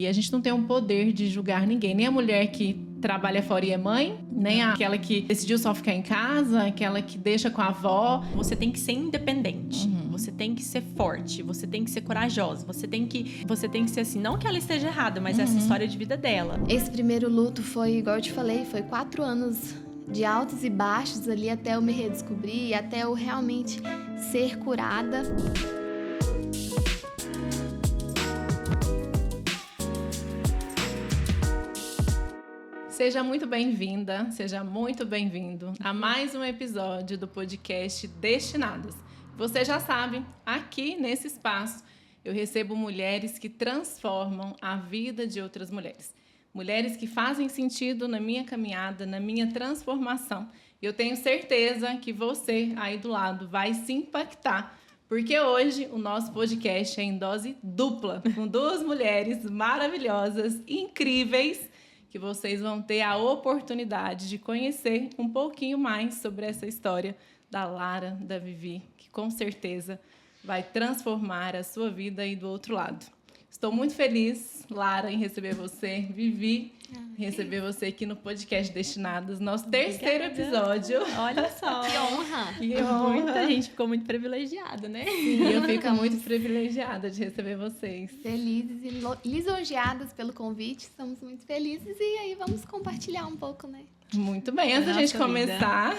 E a gente não tem o poder de julgar ninguém, nem a mulher que trabalha fora e é mãe, nem aquela que decidiu só ficar em casa, aquela que deixa com a avó. Você tem que ser independente, você tem que ser forte, você tem que ser corajosa, você tem que ser assim, não que ela esteja errada, mas essa história de vida dela. Esse primeiro luto foi, igual eu te falei, foi 4 anos de altos e baixos ali até eu me redescobrir, até eu realmente ser curada. Seja muito bem-vinda, seja muito bem-vindo a mais um episódio do podcast Destinadas. Você já sabe, aqui nesse espaço eu recebo mulheres que transformam a vida de outras mulheres. Mulheres que fazem sentido na minha caminhada, na minha transformação. E eu tenho certeza que você aí do lado vai se impactar, porque hoje o nosso podcast é em dose dupla, com 2 mulheres maravilhosas, incríveis, que vocês vão ter a oportunidade de conhecer um pouquinho mais sobre essa história da Lara, da Vivi, que com certeza vai transformar a sua vida aí do outro lado. Estou muito feliz, Lara, em receber você, Vivi, em receber você aqui no podcast Destinadas, nosso terceiro episódio. Olha só. Que honra! Que honra! Muita gente ficou muito privilegiada, né? E eu fico muito privilegiada de receber vocês. Felizes e lisonjeadas pelo convite, estamos muito felizes e aí vamos compartilhar um pouco, né? Muito bem, antes da gente começar,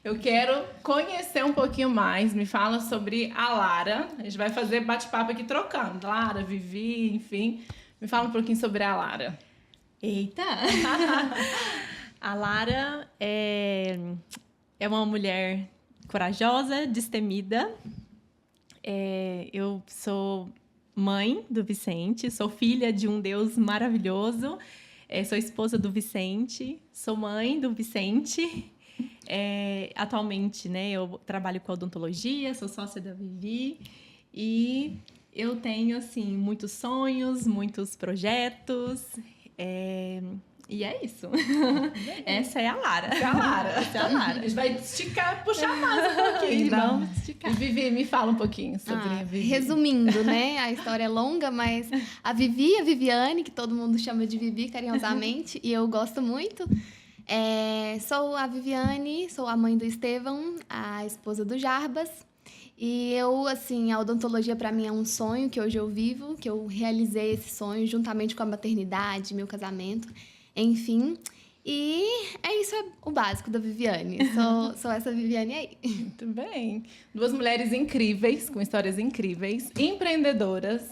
eu quero conhecer um pouquinho mais. Me fala sobre a Lara. A gente vai fazer bate-papo aqui trocando. Lara, Vivi, enfim. Me fala um pouquinho sobre a Lara. Eita! A Lara é uma mulher corajosa, destemida. Eu sou mãe do Vicente, sou filha de um Deus maravilhoso. Sou esposa do Vicente, sou mãe do Vicente. Atualmente, né, eu trabalho com odontologia, sou sócia da Vivi e eu tenho, assim, muitos sonhos, muitos projetos. E é isso. Essa é a Lara. Essa é a Lara. A gente vai esticar, puxar mais um pouquinho. Vamos esticar. E Vivi, me fala um pouquinho sobre a Vivi. Resumindo, né? A história é longa, mas a Vivi, a Viviane, que todo mundo chama de Vivi carinhosamente, e eu gosto muito. Sou a Viviane, sou a mãe do Estevão, a esposa do Jarbas. E eu, assim, a odontologia para mim é um sonho que hoje eu vivo, que eu realizei esse sonho juntamente com a maternidade, meu casamento, enfim. E isso é o básico da Viviane. Sou essa Viviane aí. Muito bem. 2 mulheres incríveis, com histórias incríveis, empreendedoras,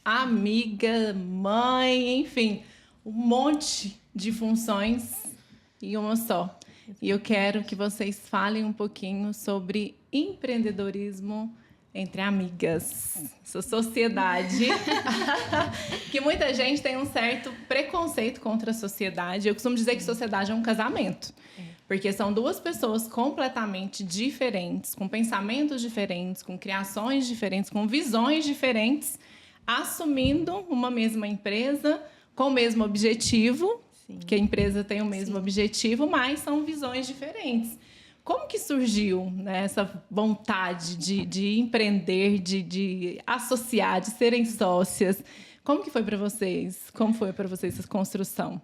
amiga, mãe, enfim, um monte de funções em uma só. E eu quero que vocês falem um pouquinho sobre empreendedorismo entre amigas, essa sociedade, que muita gente tem um certo preconceito contra a sociedade. Eu costumo dizer que sociedade é um casamento, porque são 2 pessoas completamente diferentes, com pensamentos diferentes, com criações diferentes, com visões diferentes, assumindo uma mesma empresa com o mesmo objetivo. Sim. Que a empresa tem o mesmo objetivo, mas são visões diferentes. Como que surgiu, né, essa vontade de empreender, de associar, de serem sócias? Como que foi para vocês? Como foi para vocês essa construção?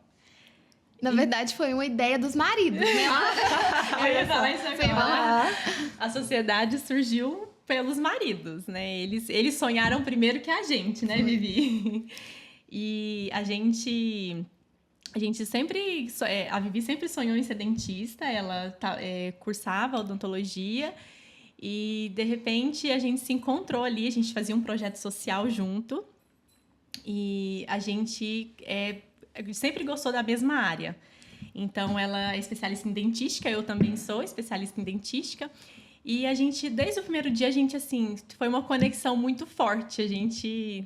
Na verdade, foi uma ideia dos maridos, né? Eu ia falar isso agora. A sociedade surgiu pelos maridos, né? Eles sonharam primeiro que a gente, né, Vivi? E a gente sempre... A Vivi sempre sonhou em ser dentista, ela cursava odontologia e, de repente, a gente se encontrou ali, a gente fazia um projeto social junto e a gente sempre gostou da mesma área. Então, ela é especialista em dentística, eu também sou especialista em dentística. E a gente, desde o primeiro dia, a gente, assim, foi uma conexão muito forte. A gente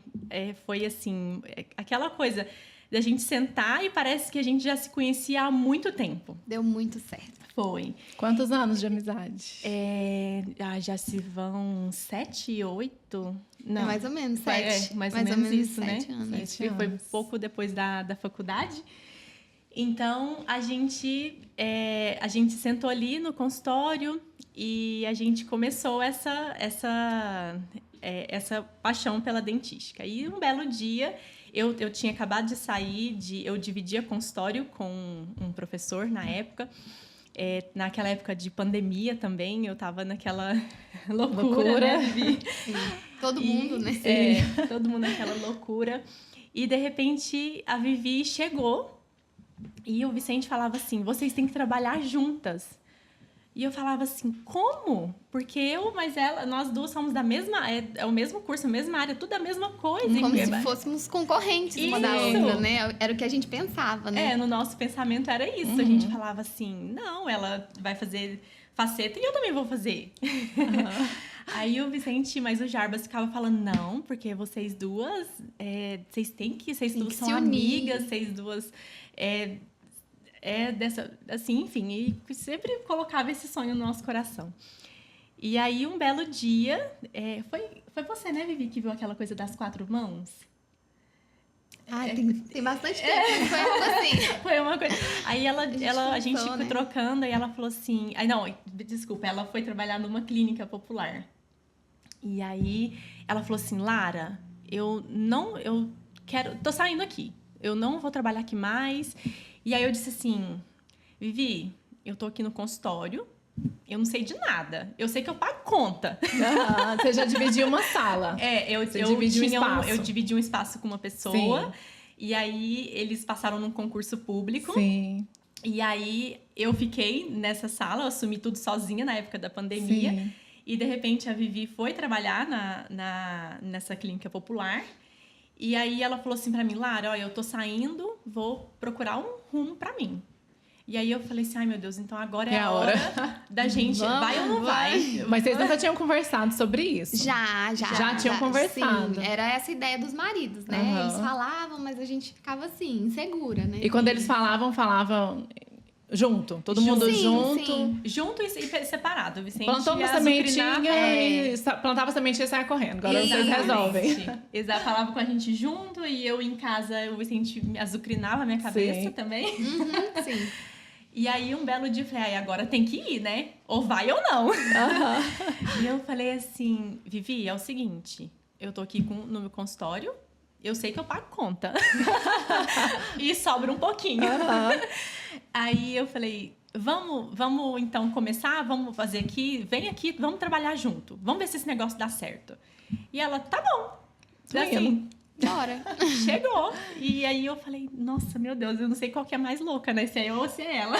foi, assim, aquela coisa da gente sentar e parece que a gente já se conhecia há muito tempo. Deu muito certo. Foi. Quantos anos de amizade? Já se vão 7, 8? Não. Mais ou menos 7. Mais ou menos isso, 7 né? anos. 7 anos. Foi pouco depois da faculdade. Então, a gente sentou ali no consultório e a gente começou essa paixão pela dentística. E um belo dia, Eu tinha acabado de sair, eu dividia consultório com um professor na época. Naquela época de pandemia também, eu tava naquela loucura. Né, Vivi? Todo mundo, né? Todo mundo naquela loucura. E, de repente, a Vivi chegou e o Vicente falava assim, vocês têm que trabalhar juntas. E eu falava assim, como? Porque mas ela, nós duas somos da mesma... É o mesmo curso, a mesma área, tudo a mesma coisa. Como se fôssemos concorrentes uma da outra, né? Era o que a gente pensava, né? No nosso pensamento era isso. A gente falava assim, não, ela vai fazer faceta e eu também vou fazer. Aí o Vicente, mas o Jarbas ficava falando, não, porque vocês duas, vocês duas são amigas, vocês duas... assim, enfim, e sempre colocava esse sonho no nosso coração. E aí, um belo dia, foi você, né, Vivi, que viu aquela coisa das 4 mãos? Tem bastante tempo, foi algo assim. Foi uma coisa. Aí a gente ficou trocando, e ela falou assim... Desculpa, ela foi trabalhar numa clínica popular. E aí, ela falou assim, Lara, tô saindo aqui. Eu não vou trabalhar aqui mais. E aí eu disse assim, Vivi, eu tô aqui no consultório, eu não sei de nada. Eu sei que eu pago conta. Você já dividiu uma sala. Eu dividi um espaço com uma pessoa. Sim. E aí eles passaram num concurso público. Sim. E aí eu fiquei nessa sala, eu assumi tudo sozinha na época da pandemia. Sim. E de repente a Vivi foi trabalhar nessa clínica popular. E aí ela falou assim pra mim, Lara, olha, eu tô saindo, vou procurar um rumo pra mim. E aí eu falei assim, ai meu Deus, então agora é a hora da gente, vai ou não vai? Mas vocês nunca tinham conversado sobre isso? Já tinham conversado. Sim, era essa ideia dos maridos, né? Eles falavam, mas a gente ficava assim, insegura, né? E quando eles falavam junto, todo mundo junto. Sim. Junto e separado. O Vicente plantou uma sementinha plantava a sementinha e saia correndo. Agora vocês resolvem. Exato, falava com a gente junto e eu em casa, o Vicente azucrinava a minha cabeça também. Sim. E aí, um belo dia, eu falei, agora tem que ir, né? Ou vai ou não. E eu falei assim, Vivi, é o seguinte, eu tô aqui no meu consultório, eu sei que eu pago conta. E sobra um pouquinho. Aí eu falei, vamos então começar, vamos fazer aqui, vem aqui, vamos trabalhar junto. Vamos ver se esse negócio dá certo. E ela, tá bom. Assim, bora. Chegou. E aí eu falei, nossa, meu Deus, eu não sei qual que é mais louca, né? Se é eu ou se é ela.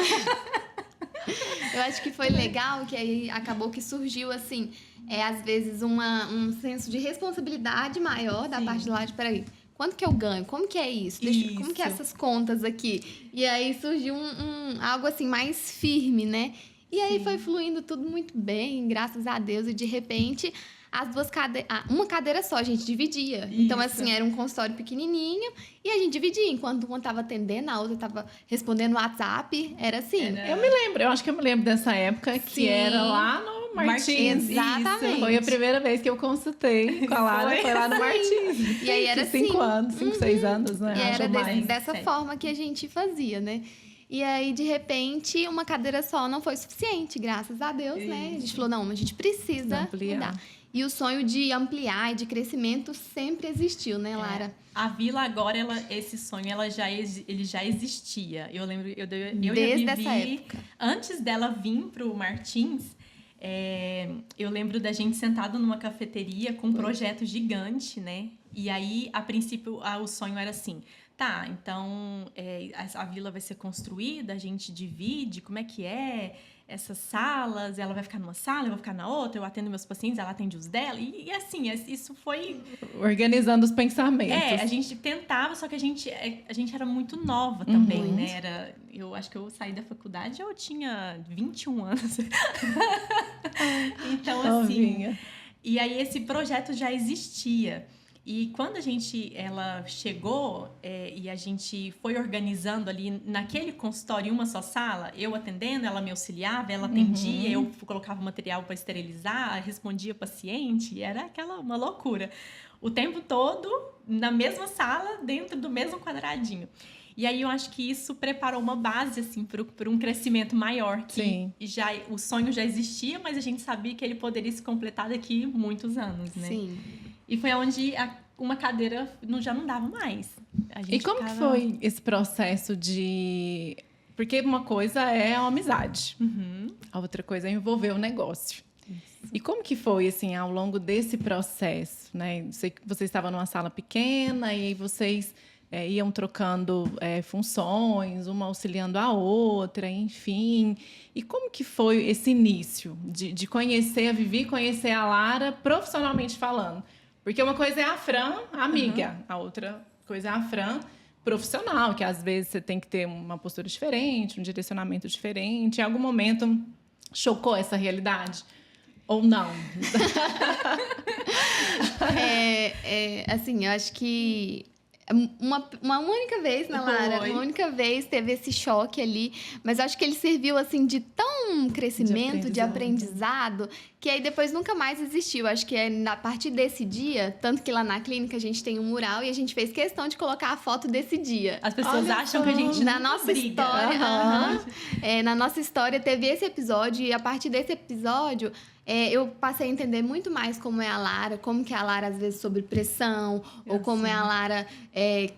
Eu acho que foi legal que aí acabou que surgiu, assim, às vezes um senso de responsabilidade maior da parte do lado de, peraí, quanto que eu ganho? Como que é isso? Como que é essas contas aqui? E aí surgiu algo assim mais firme, né? E aí foi fluindo tudo muito bem, graças a Deus. E de repente, as duas uma cadeira só, a gente dividia. Isso. Então, assim, era um consultório pequenininho e a gente dividia. Enquanto uma estava atendendo, a outra estava respondendo no WhatsApp. Era assim. Eu acho que eu me lembro dessa época que era lá no Martins. Exatamente. Isso. Foi a primeira vez que eu consultei com a Lara, foi lá no Martins. E aí era 5 anos, 5, 6 anos, né? E era dessa forma que a gente fazia, né? E aí, de repente, uma cadeira só não foi suficiente, graças a Deus, né? A gente falou, não, a gente precisa mudar. E o sonho de ampliar e de crescimento sempre existiu, né, Lara? A Vila agora, esse sonho, ele já existia. Eu lembro, eu desde essa época. Antes dela vir pro Martins, eu lembro da gente sentado numa cafeteria com um projeto gigante, né? E aí, a princípio, o sonho era assim, tá, então a vila vai ser construída, a gente divide, como é que é? Essas salas, ela vai ficar numa sala, eu vou ficar na outra, eu atendo meus pacientes, ela atende os dela. E assim, isso foi... Organizando os pensamentos. A gente tentava, só que a gente era muito nova também, né? Eu acho que eu saí da faculdade, eu tinha 21 anos. Então, assim... E aí, esse projeto já existia. E quando ela chegou e a gente foi organizando ali naquele consultório em uma só sala, eu atendendo, ela me auxiliava, ela atendia, eu colocava material para esterilizar, respondia paciente, era uma loucura. O tempo todo na mesma sala, dentro do mesmo quadradinho. E aí eu acho que isso preparou uma base assim para um crescimento maior, que o sonho já existia, mas a gente sabia que ele poderia se completar daqui muitos anos, né? Sim. E foi onde uma cadeira já não dava mais. E como que foi esse processo de... Porque uma coisa é a amizade, a outra coisa é envolver o negócio. Isso. E como que foi, assim, ao longo desse processo, né? Sei que vocês estavam numa sala pequena e aí vocês iam trocando funções, uma auxiliando a outra, enfim. E como que foi esse início de conhecer a Vivi, conhecer a Lara, profissionalmente falando? Porque uma coisa é a Fran, amiga, a outra coisa é a Fran, profissional, que às vezes você tem que ter uma postura diferente, um direcionamento diferente. Em algum momento chocou essa realidade? Ou não? Assim, eu acho que uma única vez, né, Lara? Uma única vez teve esse choque ali, mas eu acho que ele serviu, assim, de tão crescimento, de aprendizado, que aí depois nunca mais existiu. Acho que a partir desse dia, tanto que lá na clínica a gente tem um mural e a gente fez questão de colocar a foto desse dia. As pessoas acham que a gente na nossa briga. História, na nossa história teve esse episódio e a partir desse episódio eu passei a entender muito mais como é a Lara, como que é a Lara às vezes sob pressão, ou como é a Lara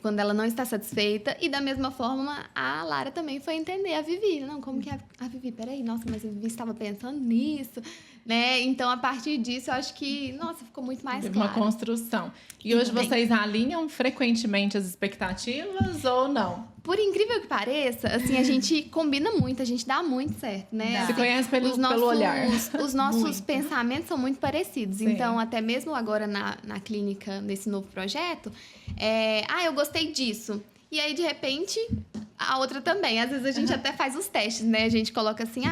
quando ela não está satisfeita. E da mesma forma, a Lara também foi entender a Vivi. Não, como que a Vivi, peraí, nossa, mas a Vivi estava pensando nisso, né? Então, a partir disso, eu acho que, nossa, ficou muito mais claro. Uma construção. E hoje vocês alinham frequentemente as expectativas ou não? Por incrível que pareça, assim, a gente combina muito, a gente dá muito certo, né? Se conhece pelo olhar. Os nossos pensamentos são muito parecidos. Sim. Então, até mesmo agora na clínica, nesse novo projeto, eu gostei disso. E aí, de repente, a outra também. Às vezes a gente até faz os testes, né? A gente coloca assim,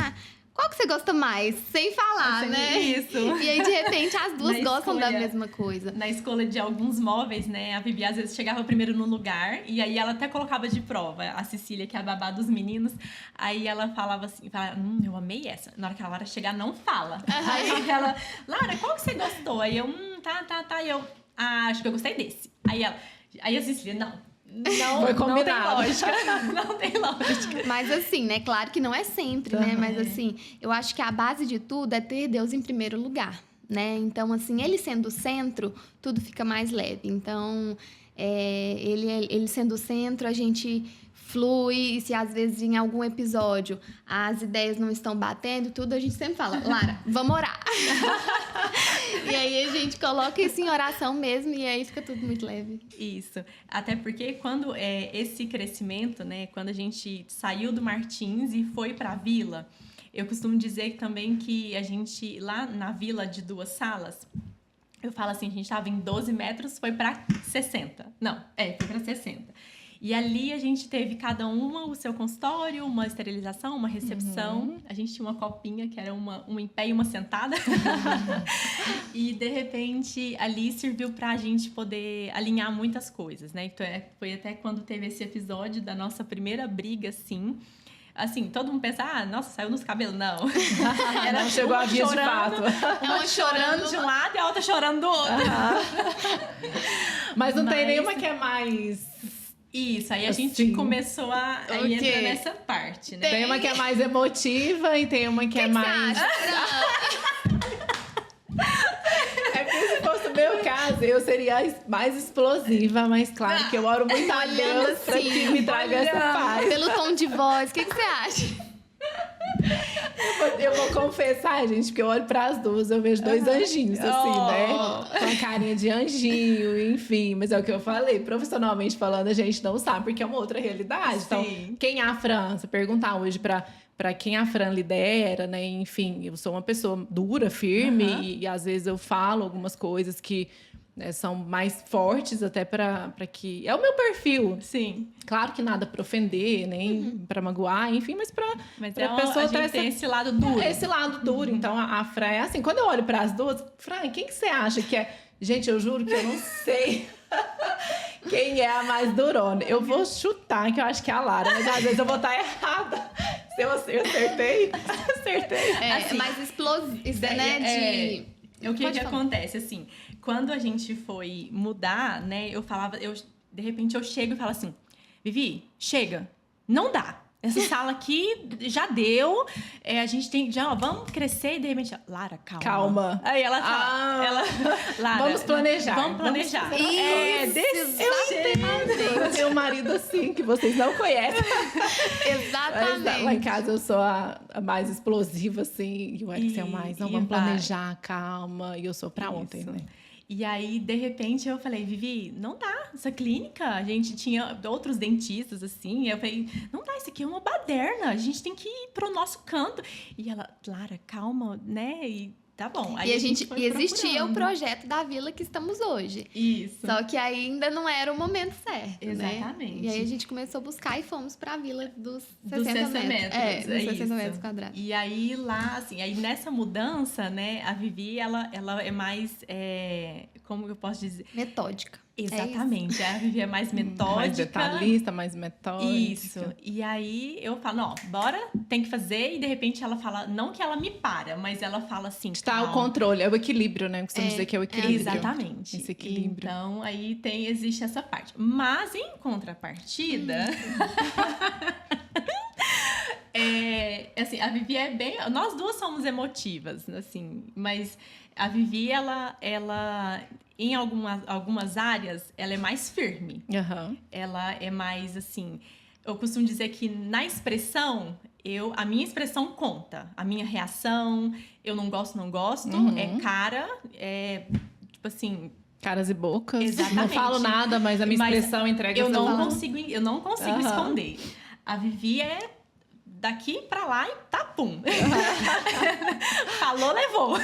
qual que você gosta mais? Sem falar, né? Isso. E aí, de repente, as duas gostam da mesma coisa. Na escolha de alguns móveis, né? A Vivi, às vezes, chegava primeiro no lugar. E aí, ela até colocava de prova. A Cecília, que é a babá dos meninos. Aí, ela falava assim, eu amei essa. Na hora que a Lara chegar, não fala. Aí, ela, Lara, qual que você gostou? Aí, eu, tá. E eu, acho que eu gostei desse. Aí, a Cecília, não. Não, foi combinado. Não tem lógica. Não tem lógica. Mas assim, né? Claro que não é sempre, né? Mas assim, eu acho que a base de tudo é ter Deus em primeiro lugar, né? Então, assim, ele sendo o centro, tudo fica mais leve. Então, ele sendo o centro, a gente flui. E se às vezes em algum episódio as ideias não estão batendo, tudo, a gente sempre fala, Lara, vamos orar. E aí a gente coloca isso em oração mesmo e aí fica tudo muito leve. Isso. Até porque quando esse crescimento, né, quando a gente saiu do Martins e foi para a Vila, eu costumo dizer também que a gente, lá na Vila de 2 salas, eu falo assim, a gente estava em 12 metros, foi para 60. Não, foi para 60. E ali a gente teve cada uma o seu consultório, uma esterilização, uma recepção. A gente tinha uma copinha que era uma em pé e uma sentada. E, de repente, ali serviu pra gente poder alinhar muitas coisas, né? Então, foi até quando teve esse episódio da nossa primeira briga, assim. Assim, todo mundo pensa, nossa, saiu nos cabelos. Não. Não chegou a via de fato. Uma chorando de um lado e a outra chorando do outro. Mas não tem nenhuma que é mais... Isso, aí a gente começou a entrar nessa parte, né? Tem uma que é mais emotiva e tem uma que é mais... É porque se fosse o meu caso, eu seria mais explosiva, mas claro que eu oro muito a Deus pra que me traga essa paz. Pelo tom de voz, o que você acha? Eu vou confessar, gente, porque eu olho pras duas, eu vejo 2 anjinhos, assim, né? Com a carinha de anjinho, enfim. Mas é o que eu falei, profissionalmente falando, a gente não sabe, porque é uma outra realidade. Sim. Então, quem é a Fran? Se perguntar hoje pra quem a Fran lidera, né? Enfim, eu sou uma pessoa dura, firme, e às vezes eu falo algumas coisas que... são mais fortes até para que... É o meu perfil. Sim. Claro que nada para ofender, nem para magoar, enfim, mas para a pessoa ter tem esse lado duro. Esse lado duro. Então, a Fran é assim. Quando eu olho para as duas... Fran, quem que você acha que é... Gente, eu juro que eu não sei quem é a mais durona. Eu vou chutar que eu acho que é a Lara, mas às vezes eu vou estar errada. Se eu acertei, acertei. Assim, mais explosivo, né? O que acontece, assim, quando a gente foi mudar, né, de repente eu chego e falo assim, Vivi, chega, não dá. Essa sala aqui já deu. A gente tem... vamos crescer e de repente... Lara, calma. Aí ela fala... Lara, vamos planejar. Vamos planejar. Isso, Eu tenho um marido assim, que vocês não conhecem. Exatamente. Mas, lá em casa eu sou a mais explosiva, assim. E o Eric é o mais... Não, vamos planejar, calma. E eu sou pra ontem, né? E aí, de repente, eu falei, Vivi, não dá, essa clínica, a gente tinha outros dentistas, assim, eu falei, não dá, isso aqui é uma baderna, a gente tem que ir pro nosso canto. E ela, Lara, calma, né, e tá bom. Aí e existia procurando. o projeto da vila que estamos hoje. Isso. Só que ainda não era o momento certo, Exatamente. né? E aí a gente começou a buscar e fomos pra vila dos 60 60 metros. Dos 60 isso. metros quadrados. E aí lá, assim, aí nessa mudança, né, a Vivi, ela é mais, como eu posso dizer? Metódica. Exatamente, a Vivi é mais metódica. Mais detalhista, mais metódica. Isso. E aí eu falo, não, bora, tem que fazer. E de repente ela fala, não que ela me para, mas ela fala assim... Está o controle, é o equilíbrio, né? Eu costumo dizer que é o equilíbrio. Exatamente. Esse equilíbrio. Então, aí existe essa parte. Mas, em contrapartida... assim, a Vivi é bem... Nós duas somos emotivas, assim. Mas a Vivi, ela em algumas áreas, ela é mais firme. Uhum. Ela é mais, assim... Eu costumo dizer que na expressão, a minha expressão conta. A minha reação, eu não gosto, é cara, tipo assim... Caras e bocas. Exatamente. Não falo nada, mas a minha expressão entrega eu não falando. consigo uhum. esconder. A Vivi é daqui pra lá e tá pum. Falou, levou.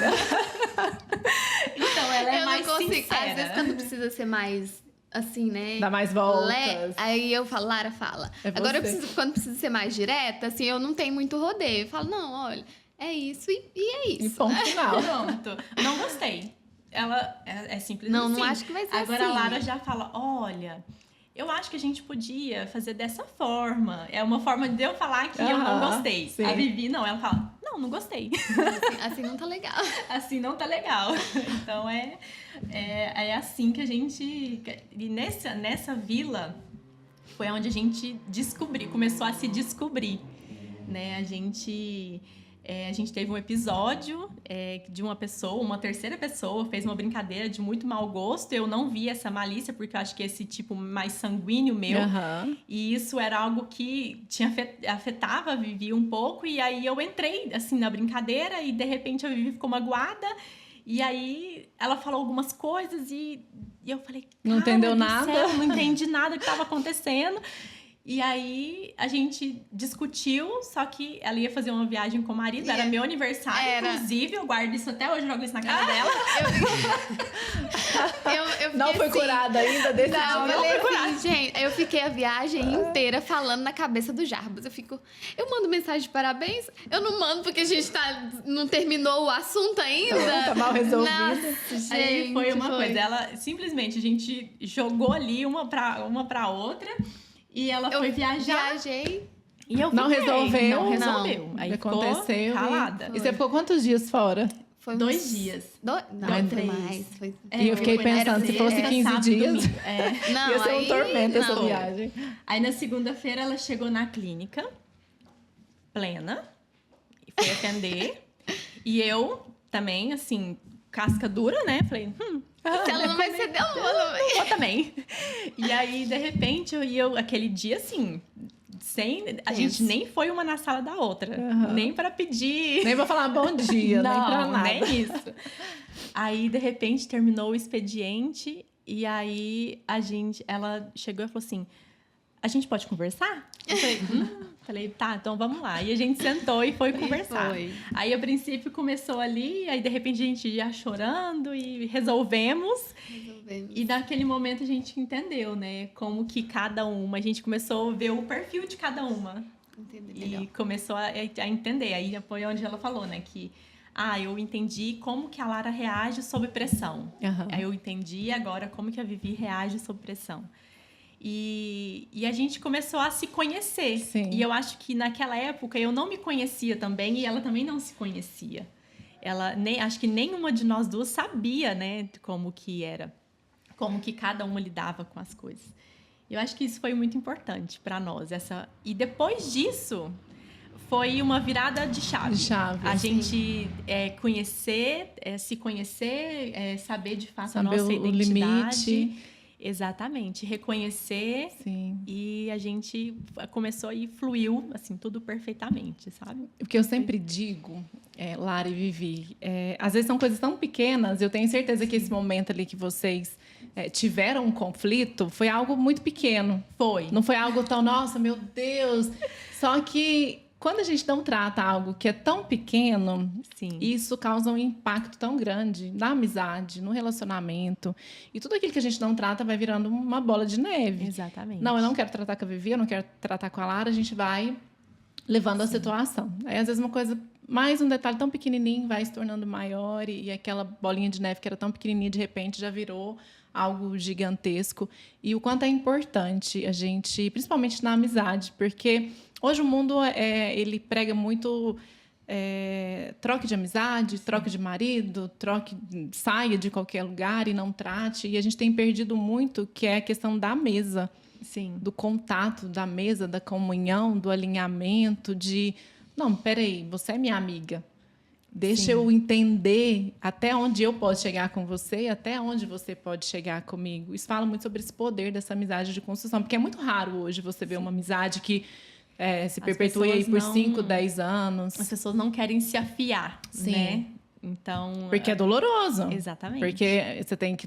Então, ela é mais sincera. Às vezes, quando precisa ser mais... assim, né? Dá mais voltas. Aí eu falo, Lara, fala. Agora, quando precisa ser mais direta, assim, eu não tenho muito rodeio. Eu falo, não, olha, é isso e é isso. E ponto final. Pronto. Não gostei. Ela é simples não, assim. Não acho que vai ser Agora assim. A Lara já fala, olha... Eu acho que a gente podia fazer dessa forma. É uma forma de eu falar que eu não gostei. Sim. A Vivi, não. Ela fala, não gostei. Assim não tá legal. Assim não tá legal. Então, é assim que a gente... E nessa vila, foi onde a gente começou a se descobrir. Né? A gente teve um episódio de uma terceira pessoa, fez uma brincadeira de muito mau gosto. Eu não vi essa malícia, porque eu acho que esse tipo mais sanguíneo meu. Uhum. E isso era algo que afetava a Vivi um pouco. E aí eu entrei, assim, na brincadeira e, de repente, a Vivi ficou magoada. E aí ela falou algumas coisas e eu falei... Não entendeu nada? Céu, não entendi nada que estava acontecendo. E aí, a gente discutiu, só que ela ia fazer uma viagem com o marido, era meu aniversário, inclusive, eu guardo isso até hoje, jogo isso na cara dela. Eu não foi assim, curada ainda desse dia. Não foi curada. Gente, eu fiquei a viagem inteira falando na cabeça do Jarbas. Eu mando mensagem de parabéns, eu não mando porque a gente não terminou o assunto ainda. Tá mal resolvido. Nossa, gente, aí foi uma coisa, ela simplesmente, a gente jogou ali uma pra outra. E ela foi viajar. Viajei. E eu não resolveu. Não resolveu. Aí aconteceu. Calada. E você ficou quantos dias fora? Foi 2 dias. Não, foi 3. Mais. E eu fiquei pensando, se fosse 15 dias, não, ia ser um tormento essa viagem. Aí na segunda-feira ela chegou na clínica, plena, e foi atender. E eu também, assim, casca dura, né? Falei, se ela não vai ceder, eu vou também. E aí, de repente, eu aquele dia, assim, a gente nem foi uma na sala da outra. Nem pra pedir. Nem pra falar bom dia, nem pra nada. Nem isso. Aí, de repente, terminou o expediente. E aí, ela chegou e falou assim, a gente pode conversar? Eu falei, tá, então vamos lá. E a gente sentou e foi conversar. Aí, a princípio, começou ali, aí, de repente, a gente ia chorando e resolvemos. E naquele momento a gente entendeu, né? Como que cada uma... A gente começou a ver o perfil de cada uma. Entendi, e começou a entender. Aí foi onde ela falou, né? Que... eu entendi como que a Lara reage sob pressão. Aí eu entendi agora como que a Vivi reage sob pressão. E a gente começou a se conhecer. Sim. E eu acho que naquela época eu não me conhecia também e ela também não se conhecia. Acho que nenhuma de nós duas sabia, né, como que era, como que cada uma lidava com as coisas. Eu acho que isso foi muito importante para nós. E depois disso, foi uma virada de chave. A gente se conhecer, saber de fato a nossa identidade. Limite. Exatamente. Reconhecer. Sim. E a gente começou e fluiu, assim, tudo perfeitamente, sabe? O que eu sempre digo, Lara e Vivi, às vezes são coisas tão pequenas, eu tenho certeza que esse momento ali que vocês tiveram um conflito foi algo muito pequeno. Não foi algo tão, nossa, meu Deus. Só que quando a gente não trata algo que é tão pequeno, Sim. Isso causa um impacto tão grande na amizade, no relacionamento. E tudo aquilo que a gente não trata vai virando uma bola de neve. Exatamente. Não, eu não quero tratar com a Vivi, eu não quero tratar com a Lara, a gente vai levando a situação. Aí, às vezes, uma coisa, mais um detalhe tão pequenininho vai se tornando maior e aquela bolinha de neve que era tão pequenininha, de repente, já virou algo gigantesco. E o quanto é importante a gente, principalmente na amizade, porque hoje o mundo ele prega muito troque de amizade, troque de marido, saia de qualquer lugar e não trate. E a gente tem perdido muito, que é a questão da mesa. Sim. Do contato, da mesa, da comunhão, do alinhamento, não, peraí, você é minha amiga. Deixa eu entender até onde eu posso chegar com você e até onde você pode chegar comigo. Isso fala muito sobre esse poder dessa amizade de construção, porque é muito raro hoje você ver uma amizade que se perpetue aí por 5, 10 anos. As pessoas não querem se afiar, né? Então, porque é doloroso. Exatamente. Porque você tem que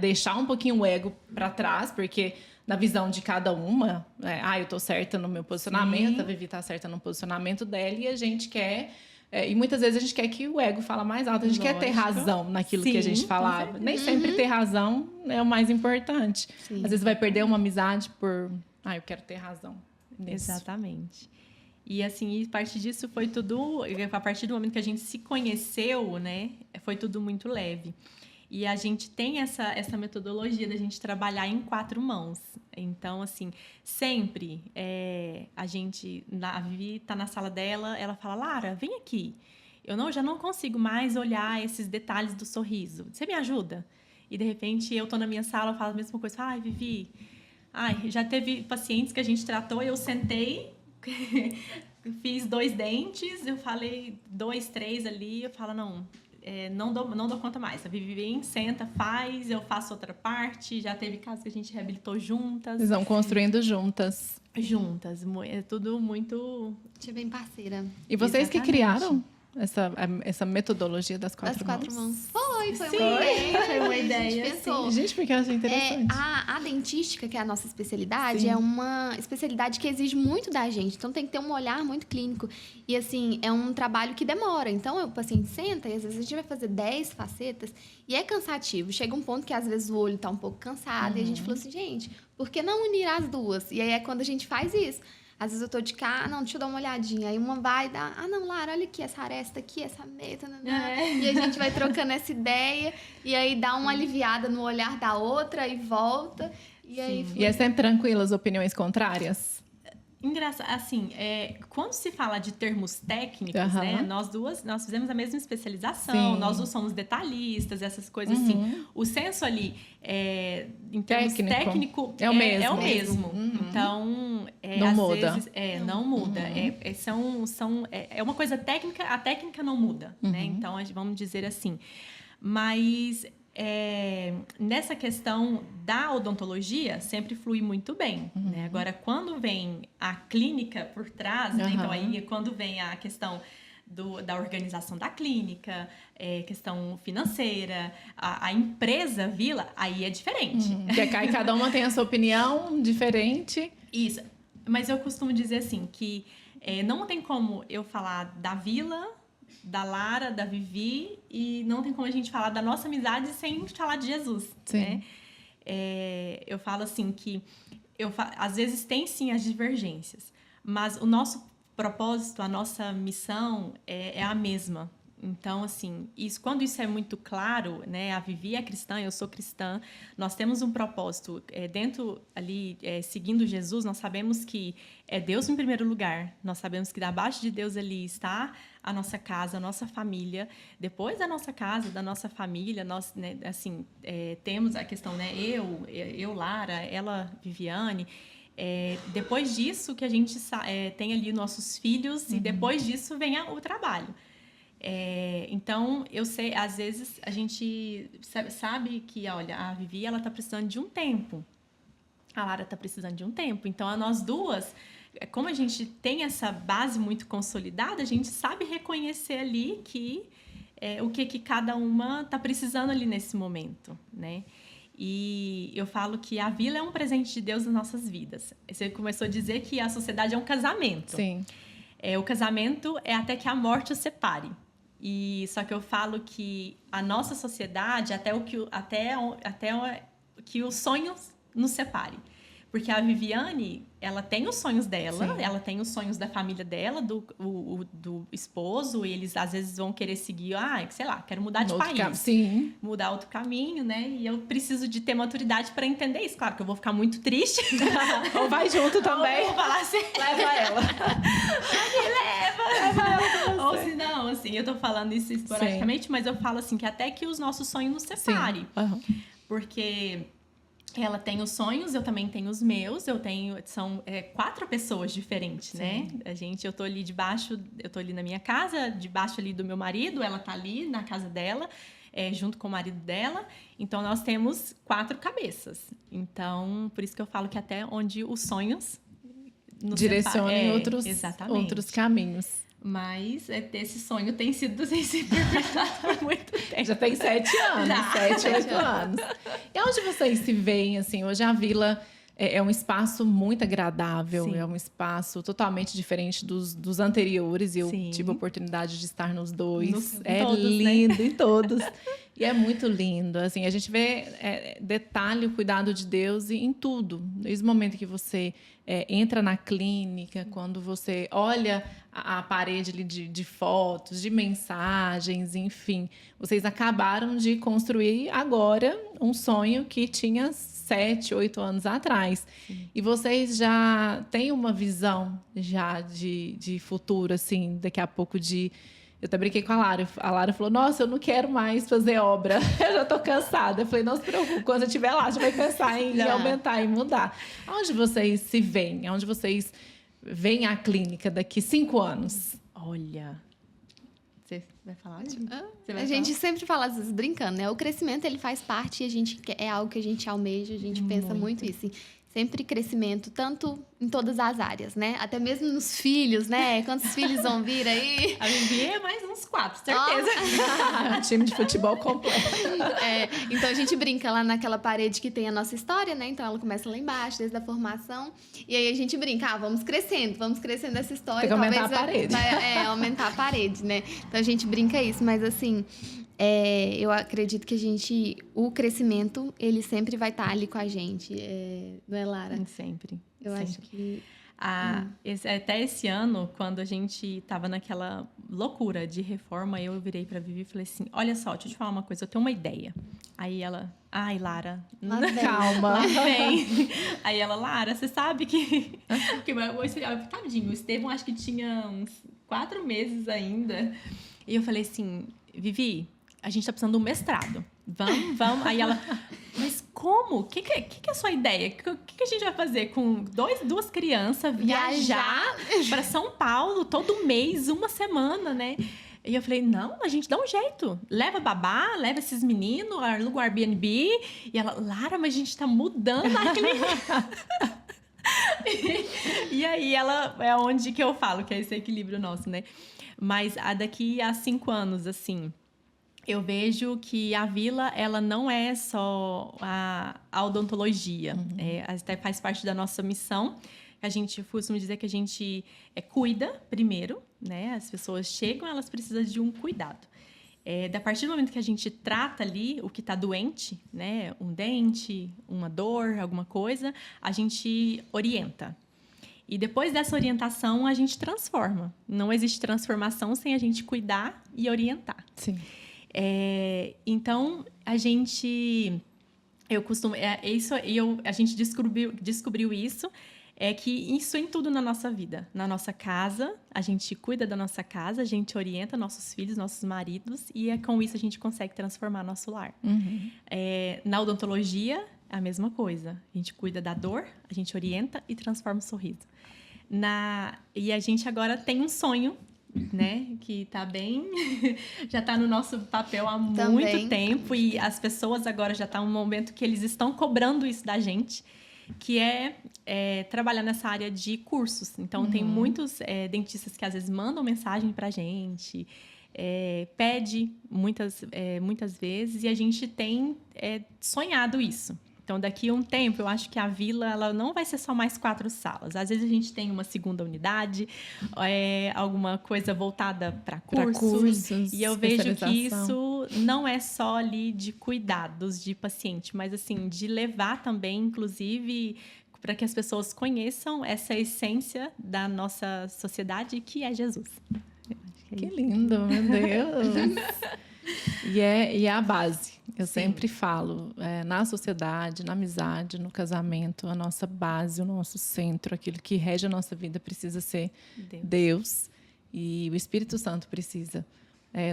deixar um pouquinho o ego para trás, porque na visão de cada uma, eu tô certa no meu posicionamento, a Vivi tá certa no posicionamento dela, e a gente quer... e muitas vezes a gente quer que o ego fala mais alto, a gente quer ter razão naquilo que a gente falava. Nem sempre ter razão é o mais importante. Sim. Às vezes vai perder uma amizade por... eu quero ter razão nisso. Exatamente. E assim, a partir disso foi tudo... A partir do momento que a gente se conheceu, né? Foi tudo muito leve. E a gente tem essa metodologia da gente trabalhar em 4 mãos. Então, assim, sempre a Vivi tá na sala dela, ela fala, Lara, vem aqui. Eu já não consigo mais olhar esses detalhes do sorriso. Você me ajuda? E, de repente, eu tô na minha sala, eu falo a mesma coisa. Vivi, já teve pacientes que a gente tratou, eu sentei, fiz 2 dentes, eu falei 2, 3 ali, eu falo, não dou conta mais. A Vivi vem, senta, faz, eu faço outra parte. Já teve casos que a gente reabilitou juntas. Vocês vão construindo juntas. É tudo muito... Você é bem parceira. E vocês que criaram essa metodologia das 4 mãos? Foi uma ideia. Gente, porque eu achei interessante. A dentística, que é a nossa especialidade, é uma especialidade que exige muito da gente. Então, tem que ter um olhar muito clínico. E, assim, é um trabalho que demora. Então, o paciente senta e, às vezes, a gente vai fazer 10 facetas e é cansativo. Chega um ponto que, às vezes, o olho está um pouco cansado. E a gente falou assim, gente, por que não unir as duas? E aí é quando a gente faz isso. Às vezes eu tô de cá, deixa eu dar uma olhadinha. Aí uma vai dar, não, Lara, olha aqui, essa aresta aqui, essa meta. E a gente vai trocando essa ideia. E aí dá uma aliviada no olhar da outra e volta. E aí E é sempre tranquilo as opiniões contrárias? Engraçado, assim, quando se fala de termos técnicos, né, nós fizemos a mesma especialização, nós não somos detalhistas, essas coisas assim. O senso ali, em termos técnico, é o mesmo. Então, não às muda. Vezes, não muda. É uma coisa técnica, a técnica não muda, né? Então, vamos dizer assim. Mas... nessa questão da odontologia sempre flui muito bem, né? Agora, quando vem a clínica por trás, né? Então aí quando vem a questão da organização da clínica, questão financeira, a empresa Vila, aí é diferente. Porque cada uma tem a sua opinião diferente. Isso, mas eu costumo dizer assim, que não tem como eu falar da Vila, da Lara, da Vivi, e não tem como a gente falar da nossa amizade sem falar de Jesus, né? Eu falo assim que às vezes tem sim as divergências, mas o nosso propósito, a nossa missão é a mesma. Então, assim, quando isso é muito claro, né? A Vivi é cristã, eu sou cristã, nós temos um propósito dentro ali, seguindo Jesus, nós sabemos que é Deus em primeiro lugar, nós sabemos que abaixo de Deus ali está a nossa casa, a nossa família. Depois da nossa casa, da nossa família, nós, né, assim, temos a questão, né? Eu, Lara, ela, Viviane. Depois disso que a gente tem ali nossos filhos e depois disso vem o trabalho. Então, eu sei, às vezes a gente sabe que, olha, a Vivi, ela tá precisando de um tempo. A Lara tá precisando de um tempo. Então, a nós duas, como a gente tem essa base muito consolidada, a gente sabe reconhecer ali o que cada uma tá precisando ali nesse momento, né? E eu falo que a vila é um presente de Deus nas nossas vidas. Você começou a dizer que a sociedade é um casamento. Sim. O casamento é até que a morte os separe. E só que eu falo que a nossa sociedade até que os sonhos nos separe. Porque a Viviane, ela tem os sonhos dela, ela tem os sonhos da família dela, do esposo, e eles às vezes vão querer seguir, sei lá, quero mudar de país. Sim. Mudar outro caminho, né? E eu preciso de ter maturidade para entender isso. Claro que eu vou ficar muito triste. Ou vai junto também. Ou vou falar assim, leva ela. Leva ela. Ou se não, assim, eu tô falando isso esporadicamente, mas eu falo assim, que até que os nossos sonhos nos separem. Porque ela tem os sonhos, eu também tenho os meus. São 4 pessoas diferentes, né? Eu tô ali debaixo, eu tô ali na minha casa, debaixo ali do meu marido, ela tá ali na casa dela, junto com o marido dela. Então, nós temos 4 cabeças. Então, por isso que eu falo que até onde os sonhos nos direcionam outros caminhos. Mas esse sonho tem sido perfeitado por muito tempo. Já tem 7 anos, 7, 8 anos. E onde vocês se veem, assim? Hoje a vila é um espaço muito agradável, Sim. É um espaço totalmente diferente dos anteriores. E eu tive a oportunidade de estar nos dois. Todos, lindo, né? em todos. E é muito lindo. Assim, a gente vê detalhe, o cuidado de Deus em tudo. Desde o momento que você entra na clínica, quando você olha a parede ali de fotos, de mensagens, enfim. Vocês acabaram de construir agora um sonho que tinha 7, 8 anos atrás. Sim. E vocês já têm uma visão já de futuro, assim, daqui a pouco de... Eu até brinquei com a Lara. A Lara falou, nossa, eu não quero mais fazer obra. Eu já tô cansada. Eu falei, não se preocupe, quando eu estiver lá, a gente vai pensar em aumentar e mudar. Aonde vocês se veem? Aonde vocês veem a clínica daqui 5 anos? Olha... Você vai falar? A gente sempre fala, às vezes, brincando, né? O crescimento, ele faz parte e é algo que a gente almeja, a gente pensa muito isso. Sempre crescimento, tanto em todas as áreas, né? Até mesmo nos filhos, né? Quantos filhos vão vir aí? A Vivi é mais uns 4, certeza. Time de futebol completo. Então, a gente brinca lá naquela parede que tem a nossa história, né? Então, ela começa lá embaixo, desde a formação. E aí, a gente brinca, vamos crescendo essa história. Tem que aumentar a parede. Aumentar a parede, né? Então, a gente brinca isso, mas assim... eu acredito que o crescimento, ele sempre vai estar ali com a gente, não é, Lara? Sempre. Eu acho que... Até esse ano, quando a gente estava naquela loucura de reforma, eu virei para a Vivi e falei assim, olha só, deixa eu te falar uma coisa, eu tenho uma ideia. Aí ela, Lara, calma. Vem. Aí ela, Lara, você sabe que... Tadinho, o Estevão acho que tinha uns 4 meses ainda. E eu falei assim, Vivi... A gente tá precisando de um mestrado. Vamos. Aí ela, mas como? O que é a sua ideia? O que a gente vai fazer com 2 crianças, viajar para São Paulo todo mês, 1 semana, né? E eu falei, não, a gente dá um jeito. Leva babá, leva esses meninos, aluga o Airbnb. E ela, Lara, mas a gente tá mudando a clínica. E aí, ela é onde que eu falo, que é esse equilíbrio nosso, né? Mas daqui a 5 anos, assim... Eu vejo que a vila, ela não é só a odontologia. Até faz parte da nossa missão. A gente costuma dizer que a gente cuida primeiro, né? As pessoas chegam, elas precisam de um cuidado. A partir do momento que a gente trata ali o que está doente, né? Um dente, uma dor, alguma coisa, a gente orienta. E depois dessa orientação, a gente transforma. Não existe transformação sem a gente cuidar e orientar. Sim. Então, a gente... A gente descobriu isso. é que isso em tudo na nossa vida. Na nossa casa, a gente cuida da nossa casa, a gente orienta nossos filhos, nossos maridos, e com isso a gente consegue transformar nosso lar. Na odontologia, a mesma coisa. A gente cuida da dor, a gente orienta e transforma o sorriso. E a gente agora tem um sonho, né? Que tá bem... já tá no nosso papel há muito tempo. E as pessoas agora já tá um momento que eles estão cobrando isso da gente, que é trabalhar nessa área de cursos. Então, tem muitos dentistas que às vezes mandam mensagem pra gente, pede muitas vezes, e a gente tem sonhado isso. Então, daqui a um tempo, eu acho que a Vila ela não vai ser só mais 4 salas. Às vezes, a gente tem uma segunda unidade, alguma coisa voltada para cursos. E eu vejo que isso não é só ali de cuidados de paciente, mas assim de levar também, inclusive, para que as pessoas conheçam essa essência da nossa sociedade, que é Jesus. Que lindo, meu Deus! E é a base. Eu sempre falo, na sociedade, na amizade, no casamento, a nossa base, o nosso centro, aquilo que rege a nossa vida precisa ser Deus. E o Espírito Santo precisa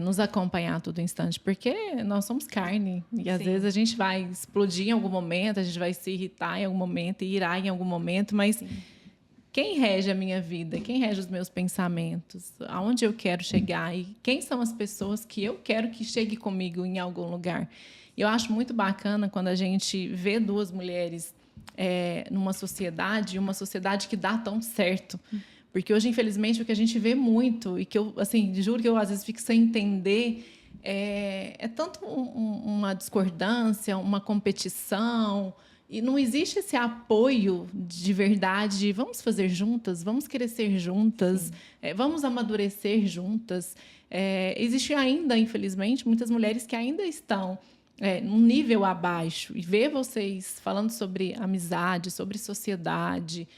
nos acompanhar a todo instante, porque nós somos carne. E às vezes a gente vai explodir em algum momento, a gente vai se irritar em algum momento, e irá em algum momento, mas quem rege a minha vida? Quem rege os meus pensamentos? Aonde eu quero chegar? E quem são as pessoas que eu quero que chegue comigo em algum lugar? Eu acho muito bacana quando a gente vê 2 mulheres numa sociedade, uma sociedade que dá tão certo. Porque hoje, infelizmente, o que a gente vê muito, e que eu, assim, juro que eu às vezes fico sem entender, é tanto uma discordância, uma competição. E não existe esse apoio de verdade. Vamos fazer juntas, vamos crescer juntas, vamos amadurecer juntas. Existe ainda, infelizmente, muitas mulheres que ainda estão num nível abaixo. E ver vocês falando sobre amizade, sobre sociedade,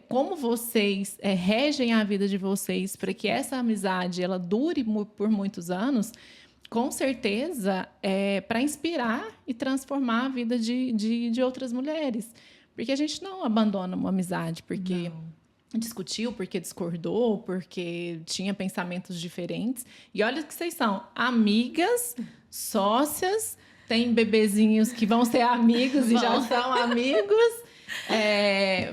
como vocês regem a vida de vocês para que essa amizade ela dure por muitos anos, com certeza, para inspirar e transformar a vida de outras mulheres. Porque a gente não abandona uma amizade porque discutiu, porque discordou, porque tinha pensamentos diferentes. E olha que vocês são amigas, sócias, tem bebezinhos que vão ser amigos e já são amigos.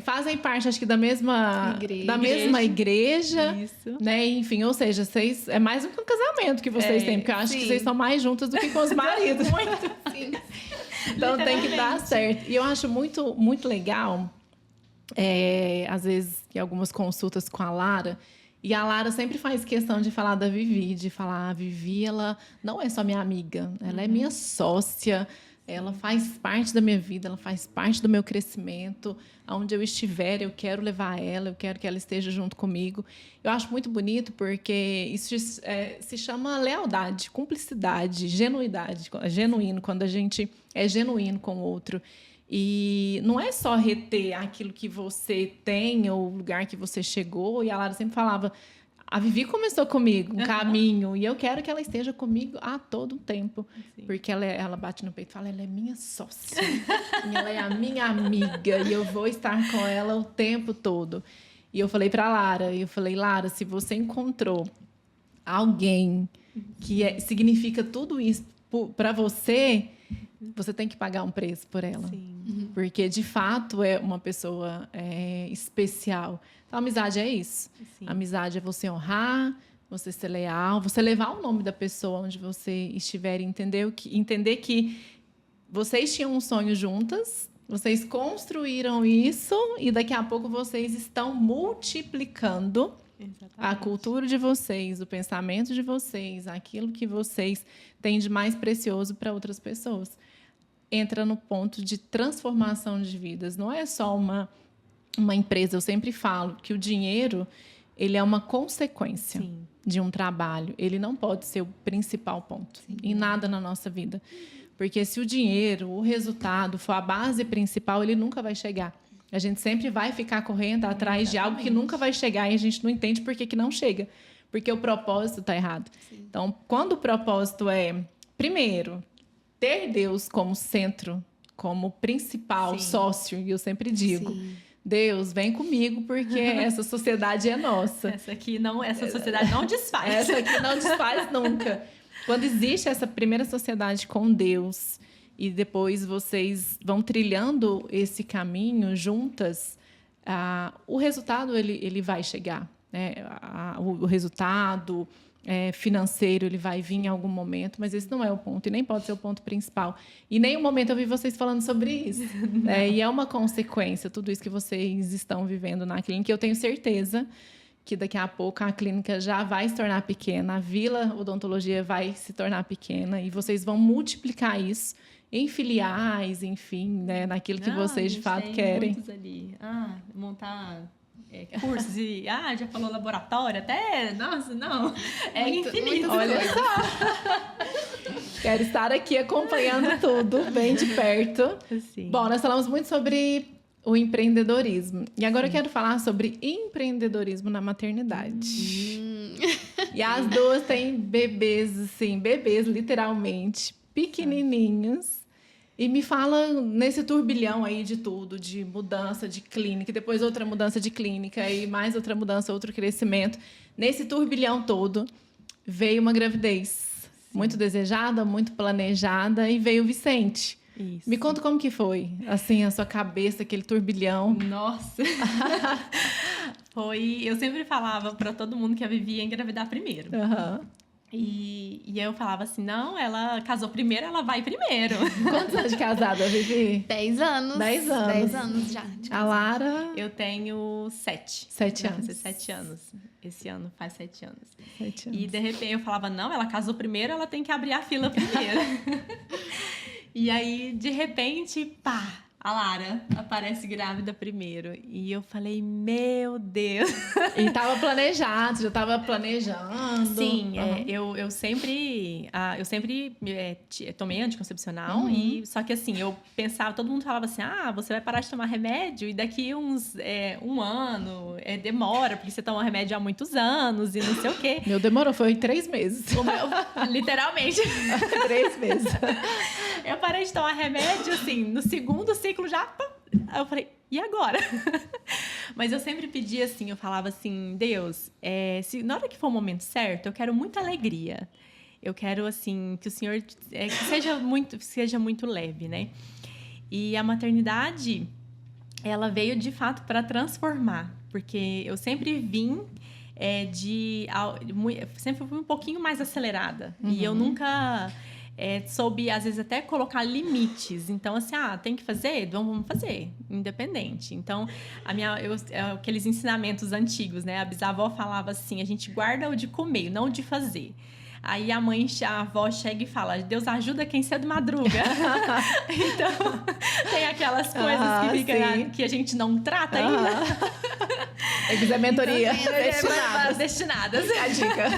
Fazem parte, acho que, da mesma igreja. Isso. Né? Enfim, ou seja, vocês, é mais do que um casamento que vocês têm, porque eu acho que vocês são mais juntas do que com os maridos. Muito, sim. Então tem que dar certo. E eu acho muito, muito legal, às vezes, em algumas consultas com a Lara, e a Lara sempre faz questão de falar da Vivi, de falar, a Vivi, ela não é só minha amiga, ela é minha sócia. Ela faz parte da minha vida, ela faz parte do meu crescimento. Aonde eu estiver, eu quero levar ela, eu quero que ela esteja junto comigo. Eu acho muito bonito porque isso se chama lealdade, cumplicidade, genuidade. É genuíno, quando a gente é genuíno com o outro. E não é só reter aquilo que você tem ou o lugar que você chegou. E a Lara sempre falava... A Vivi começou comigo um caminho e eu quero que ela esteja comigo a todo tempo. Sim. Porque ela bate no peito e fala, ela é minha sócia, e ela é a minha amiga e eu vou estar com ela o tempo todo. E eu falei para Lara, Lara, se você encontrou alguém que significa tudo isso para você, você tem que pagar um preço por ela. Sim. Porque, de fato, é uma pessoa especial. Então, a amizade é isso. Sim. A amizade é você honrar, você ser leal, você levar o nome da pessoa onde você estiver e entender que vocês tinham um sonho juntas, vocês construíram isso e daqui a pouco vocês estão multiplicando a cultura de vocês, o pensamento de vocês, aquilo que vocês têm de mais precioso para outras pessoas. Entra no ponto de transformação de vidas. Não é só uma empresa. Eu sempre falo que o dinheiro ele é uma consequência de um trabalho. Ele não pode ser o principal ponto em nada na nossa vida. Porque se o dinheiro, o resultado for a base principal, ele nunca vai chegar. A gente sempre vai ficar correndo atrás de algo que nunca vai chegar e a gente não entende por que não chega. Porque o propósito está errado. Sim. Então, quando o propósito é, primeiro, ter Deus como centro, como principal sócio, e eu sempre digo, Deus, vem comigo, porque essa sociedade é nossa. Essa sociedade não desfaz. Essa aqui não desfaz nunca. Quando existe essa primeira sociedade com Deus e depois vocês vão trilhando esse caminho juntas, o resultado ele vai chegar, né? O resultado financeiro ele vai vir em algum momento, mas esse não é o ponto e nem pode ser o ponto principal. E em nenhum momento eu vi vocês falando sobre isso. E é uma consequência, tudo isso que vocês estão vivendo na clínica. Eu tenho certeza que daqui a pouco a clínica já vai se tornar pequena, a Vila Odontologia vai se tornar pequena e vocês vão multiplicar isso em filiais, enfim, né, naquilo que vocês de fato querem. Muitos ali. Montar cursos e já falou laboratório, até, nossa, não, infinito. Olha só. Quero estar aqui acompanhando tudo bem de perto. Sim. Bom, nós falamos muito sobre o empreendedorismo. E agora eu quero falar sobre empreendedorismo na maternidade. E as duas têm bebês, assim, bebês literalmente, pequenininhos. E me fala nesse turbilhão aí de tudo, de mudança de clínica, depois outra mudança de clínica, e mais outra mudança, outro crescimento. Nesse turbilhão todo, veio uma gravidez muito desejada, muito planejada, e veio o Vicente. Isso. Me conta como que foi, assim, a sua cabeça, aquele turbilhão. Nossa! Eu sempre falava para todo mundo que a Vivi ia engravidar primeiro. Uhum. E eu falava assim, não, ela casou primeiro, ela vai primeiro. Quantos anos de casada, Vivi? 10 anos. 10 anos. 10 anos já. A Lara? Eu tenho 7. 7 anos. Vai fazer 7 anos. Esse ano faz 7 anos. 7 anos. E de repente eu falava, não, ela casou primeiro, ela tem que abrir a fila primeiro. E aí, de repente, pá, a Lara aparece grávida primeiro. E eu falei, meu Deus. E tava planejado, já tava planejando. Sim, eu sempre tomei anticoncepcional. Só que assim, eu pensava, todo mundo falava assim, você vai parar de tomar remédio e daqui um ano, demora, porque você toma remédio há muitos anos e não sei o quê. Meu demorou, foi 3 meses. Literalmente. 3 meses. Eu parei de tomar remédio, assim, no segundo ciclo já... Aí eu falei, e agora? Mas eu sempre pedia assim, eu falava assim, Deus, na hora que for o momento certo, eu quero muita alegria. Eu quero, assim, que o Senhor que seja muito leve, né? E a maternidade, ela veio, de fato, para transformar. Porque eu sempre vim sempre fui um pouquinho mais acelerada. E eu nunca... soube, às vezes, até colocar limites. Então, assim, tem que fazer? Vamos fazer, independente. Então, aqueles ensinamentos antigos, né? A bisavó falava assim, a gente guarda o de comer, não o de fazer. Aí a avó chega e fala, Deus ajuda quem cedo madruga. Então, tem aquelas coisas que a gente não trata ainda. É mentoria. Então, destinadas. A dica.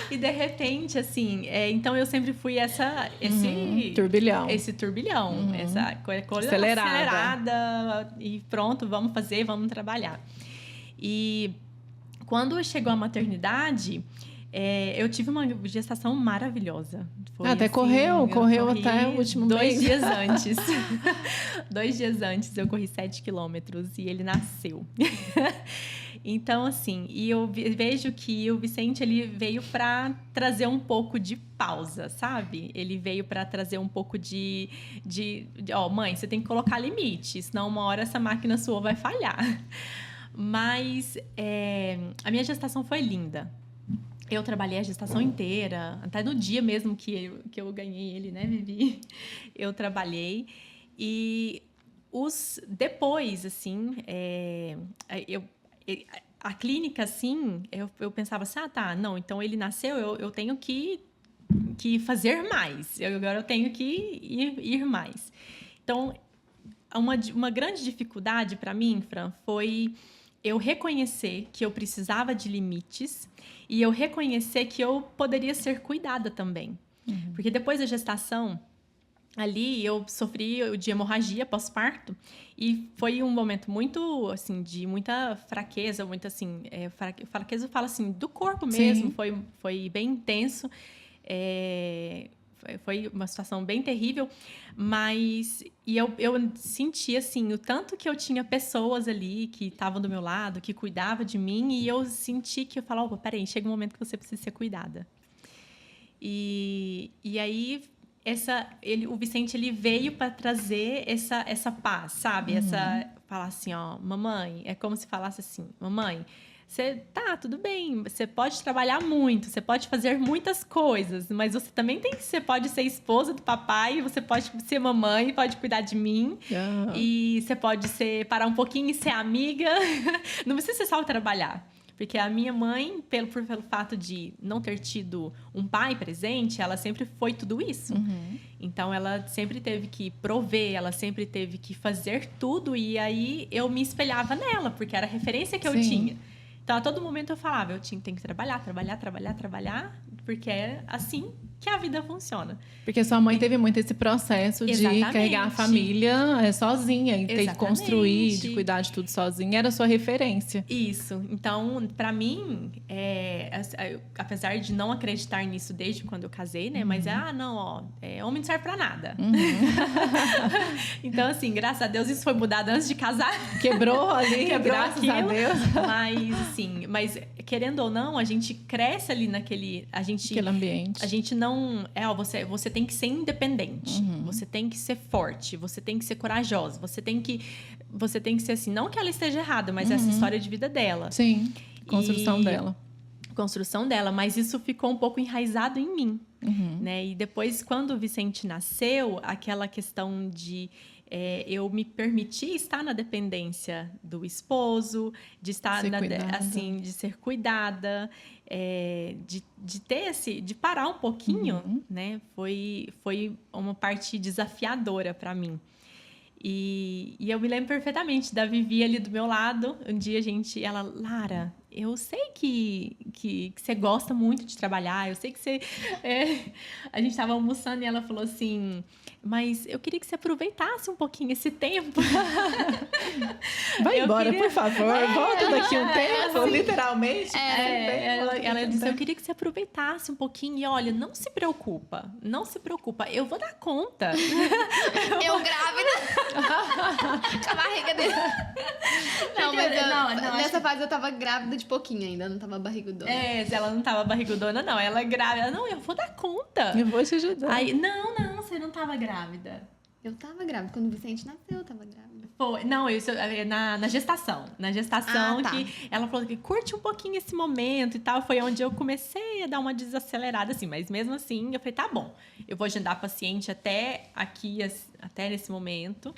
E de repente, assim, então eu sempre fui esse turbilhão. Esse turbilhão, essa coisa acelerada. E pronto, vamos fazer, vamos trabalhar. E quando chegou a maternidade, eu tive uma gestação maravilhosa. Foi, até assim, correu até o último 2 dias antes. 2 dias antes eu corri 7 quilômetros e ele nasceu. Então, assim, e eu vejo que o Vicente, ele veio para trazer um pouco de pausa, sabe? Ele veio para trazer um pouco de mãe, você tem que colocar limite, senão uma hora essa máquina sua vai falhar. Mas a minha gestação foi linda. Eu trabalhei a gestação inteira, até no dia mesmo que eu ganhei ele, né, Vivi? Eu trabalhei. E depois, assim, a clínica, assim, eu pensava assim, não, então ele nasceu, eu tenho que fazer mais. Agora eu tenho que ir mais. Então, uma grande dificuldade para mim, Fran, foi eu reconhecer que eu precisava de limites e eu reconhecer que eu poderia ser cuidada também. Porque depois da gestação, ali eu sofri de hemorragia pós-parto e foi um momento muito, assim, de muita fraqueza, muito, assim, fraqueza eu falo assim, do corpo mesmo, foi bem intenso. foi uma situação bem terrível, mas eu senti, assim, o tanto que eu tinha pessoas ali que estavam do meu lado, que cuidavam de mim, e eu senti que eu falava, opa, peraí, chega um momento que você precisa ser cuidada. E aí, o Vicente, ele veio para trazer essa paz, sabe? Falar assim, ó, mamãe, é como se falasse assim, mamãe, tudo bem, você pode trabalhar muito, você pode fazer muitas coisas, mas você pode ser esposa do papai, você pode ser mamãe, pode cuidar de mim, e você pode parar um pouquinho e ser amiga, não precisa ser só trabalhar. Porque a minha mãe, pelo fato de não ter tido um pai presente, ela sempre foi tudo isso. Então, ela sempre teve que prover, ela sempre teve que fazer tudo. E aí, eu me espelhava nela, porque era a referência que eu tinha. Então, a todo momento eu falava, eu tenho que trabalhar, porque é assim que a vida funciona. Porque sua mãe teve muito esse processo de carregar a família sozinha, e ter que construir, de cuidar de tudo sozinha, era a sua referência. Isso. Então, pra mim, apesar de não acreditar nisso desde quando eu casei, né? Mas homem não serve pra nada. Então, assim, graças a Deus, isso foi mudado antes de casar. Quebrou ali, graças a Deus. Mas querendo ou não, a gente cresce ali aquele ambiente. A gente não... Você tem que ser independente. Você tem que ser forte. Você tem que ser corajosa. Você tem que ser assim... Não que ela esteja errada, mas essa história de vida dela. Sim, construção dela. Mas isso ficou um pouco enraizado em mim. Né? E depois, quando o Vicente nasceu, aquela questão de... eu me permiti estar na dependência do esposo, de estar de ser cuidada, de ter de parar um pouquinho, né? Foi uma parte desafiadora para mim. E eu me lembro perfeitamente da Vivi ali do meu lado. Um dia ela, Lara, eu sei que você gosta muito de trabalhar, eu sei que você... A gente estava almoçando e ela falou assim, mas eu queria que você aproveitasse um pouquinho esse tempo. Vai embora, por favor, volta daqui um tempo, assim, literalmente. Ela disse, eu queria que você aproveitasse um pouquinho e olha, não se preocupa, eu vou dar conta. Eu grávida. Com a barriga dele. Nessa fase eu tava grávida de pouquinho ainda, não tava barrigudona. Ela não tava barrigudona, não. Ela é grávida. Não, eu vou dar conta. Eu vou te ajudar. Aí, não, você não tava grávida. Eu tava grávida. Quando o Vicente nasceu, eu tava grávida. Foi. Não, isso na gestação. Na gestação, tá. Que ela falou que curte um pouquinho esse momento e tal. Foi onde eu comecei a dar uma desacelerada, assim. Mas mesmo assim, eu falei, tá bom. Eu vou agendar a paciente até aqui, até nesse momento.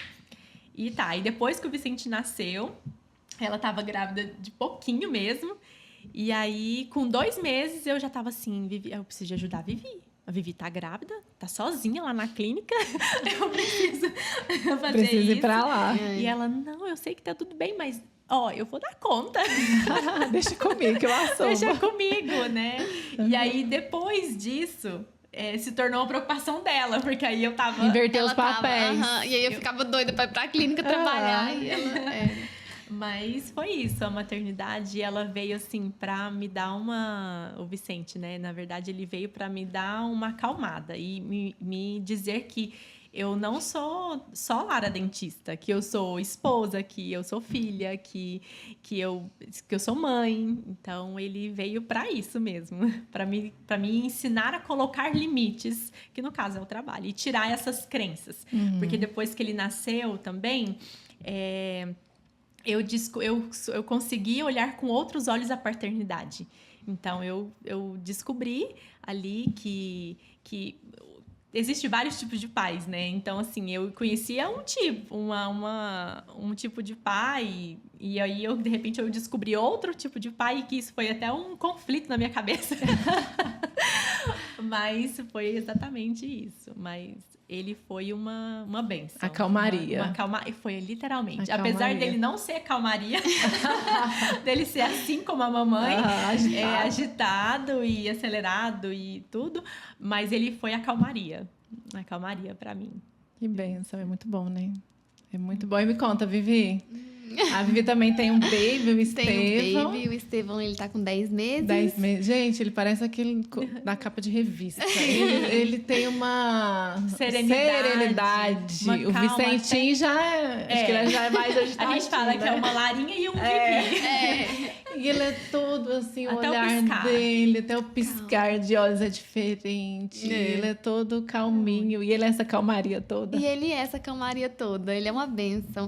E depois que o Vicente nasceu, ela tava grávida de pouquinho mesmo. E aí, com 2 meses, eu já tava assim, Vivi, eu preciso de ajudar a Vivi. A Vivi tá grávida, tá sozinha lá na clínica. Eu preciso fazer isso. Ir pra lá. E ela, não, eu sei que tá tudo bem, mas... eu vou dar conta. Deixa comigo, que eu assumo. Deixa comigo, né? E aí, depois disso... se tornou uma preocupação dela, porque aí eu tava... Inverteu os papéis. E aí eu ficava doida pra ir pra clínica trabalhar. E ela... Mas foi isso, a maternidade, ela veio assim pra me dar o Vicente, né? Na verdade, ele veio pra me dar uma acalmada e me dizer que eu não sou só Lara dentista, que eu sou esposa, que eu sou filha, que eu sou mãe. Então, ele veio para isso mesmo, para me ensinar a colocar limites, que no caso é o trabalho, e tirar essas crenças. Porque depois que ele nasceu também, eu consegui olhar com outros olhos a paternidade. Então, eu descobri ali que existe vários tipos de pais, né? Então, assim, eu conhecia um tipo de pai, e aí de repente eu descobri outro tipo de pai, e que isso foi até um conflito na minha cabeça. Mas foi exatamente isso. Mas ele foi uma bênção. A calmaria. Foi literalmente. Apesar dele não ser calmaria, dele ser assim como a mamãe, agitado e acelerado e tudo, mas ele foi a calmaria pra mim. Que bênção, é muito bom, né? É muito bom. E me conta, Vivi. A Vivi também tem um baby, o Estevão. Tem um baby, o Estevão, ele tá com 10 meses. 10 meses. Gente, ele parece aquele da capa de revista. Ele tem uma serenidade. Uma o calma, Vicentinho já é. Acho que ele já é mais agitado. A gente fala que é uma Larinha e um Vivi. E ele é todo assim, o até olhar dele, até o piscar de olhos é diferente. Ele é todo calminho. E ele é essa calmaria toda. E ele é essa calmaria toda. Ele é uma bênção.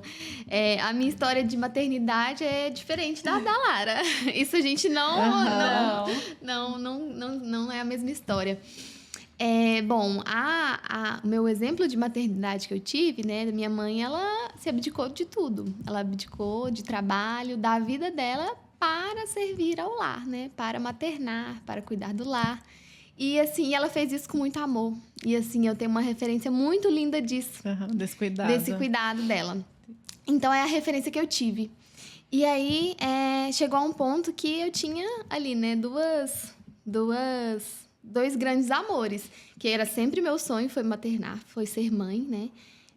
A minha história de maternidade é diferente da Lara. Isso a gente não é a mesma história. Bom, o meu exemplo de maternidade que eu tive, né, da minha mãe, ela se abdicou de tudo. Ela abdicou de trabalho, da vida dela para servir ao lar, né, para maternar, para cuidar do lar. E assim, ela fez isso com muito amor. E assim, eu tenho uma referência muito linda disso. Desse cuidado. Desse cuidado dela. Então, é a referência que eu tive. E aí, chegou a um ponto que eu tinha ali, né, dois grandes amores. Que era sempre meu sonho, foi maternar, foi ser mãe, né?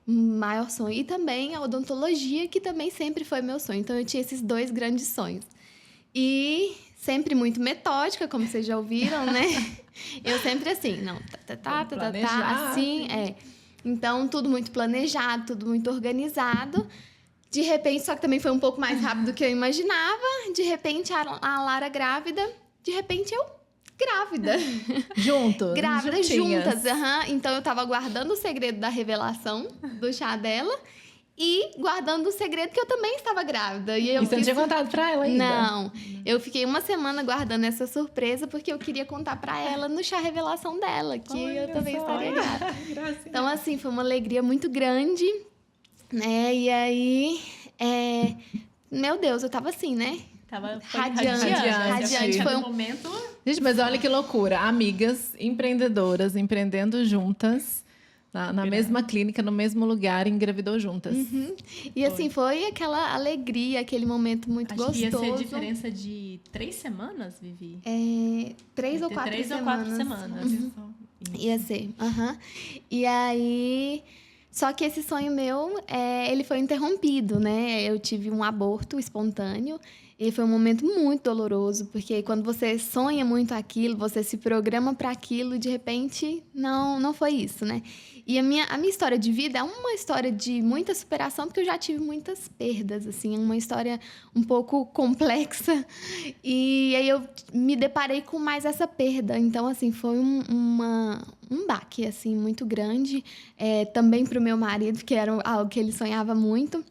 Maior sonho. E também a odontologia, que também sempre foi meu sonho. Então, eu tinha esses dois grandes sonhos. E sempre muito metódica, como vocês já ouviram, né? Eu sempre assim, assim, Então, tudo muito planejado, tudo muito organizado. De repente, só que também foi um pouco mais rápido do que eu imaginava. De repente, a Lara grávida. De repente, eu grávida. Grávida, juntas. Então, eu tava guardando o segredo da revelação do chá dela. E guardando o segredo que eu também estava grávida. E você não tinha contado pra ela ainda? Não. Eu fiquei uma semana guardando essa surpresa porque eu queria contar pra ela no chá revelação dela, que eu também estaria grávida. Então, assim, foi uma alegria muito grande, né? E aí, meu Deus, eu tava assim, né? Radiante. Foi um momento... Gente, mas olha que loucura. Amigas empreendedoras, empreendendo juntas... Na mesma clínica, no mesmo lugar, engravidou juntas. E assim, foi aquela alegria, aquele momento muito gostoso. Acho que ia ser diferença de 3 semanas, Vivi? 3 ou 4 semanas. 3 ou 4 semanas. Ia ser. E aí... Só que esse sonho meu, ele foi interrompido, né? Eu tive um aborto espontâneo. E foi um momento muito doloroso, porque quando você sonha muito aquilo, você se programa para aquilo, de repente, não foi isso, né? E a minha história de vida é uma história de muita superação, porque eu já tive muitas perdas, assim, uma história um pouco complexa. E aí eu me deparei com mais essa perda. Então, assim, foi um baque, assim, muito grande. Também para o meu marido, que era algo que ele sonhava muito.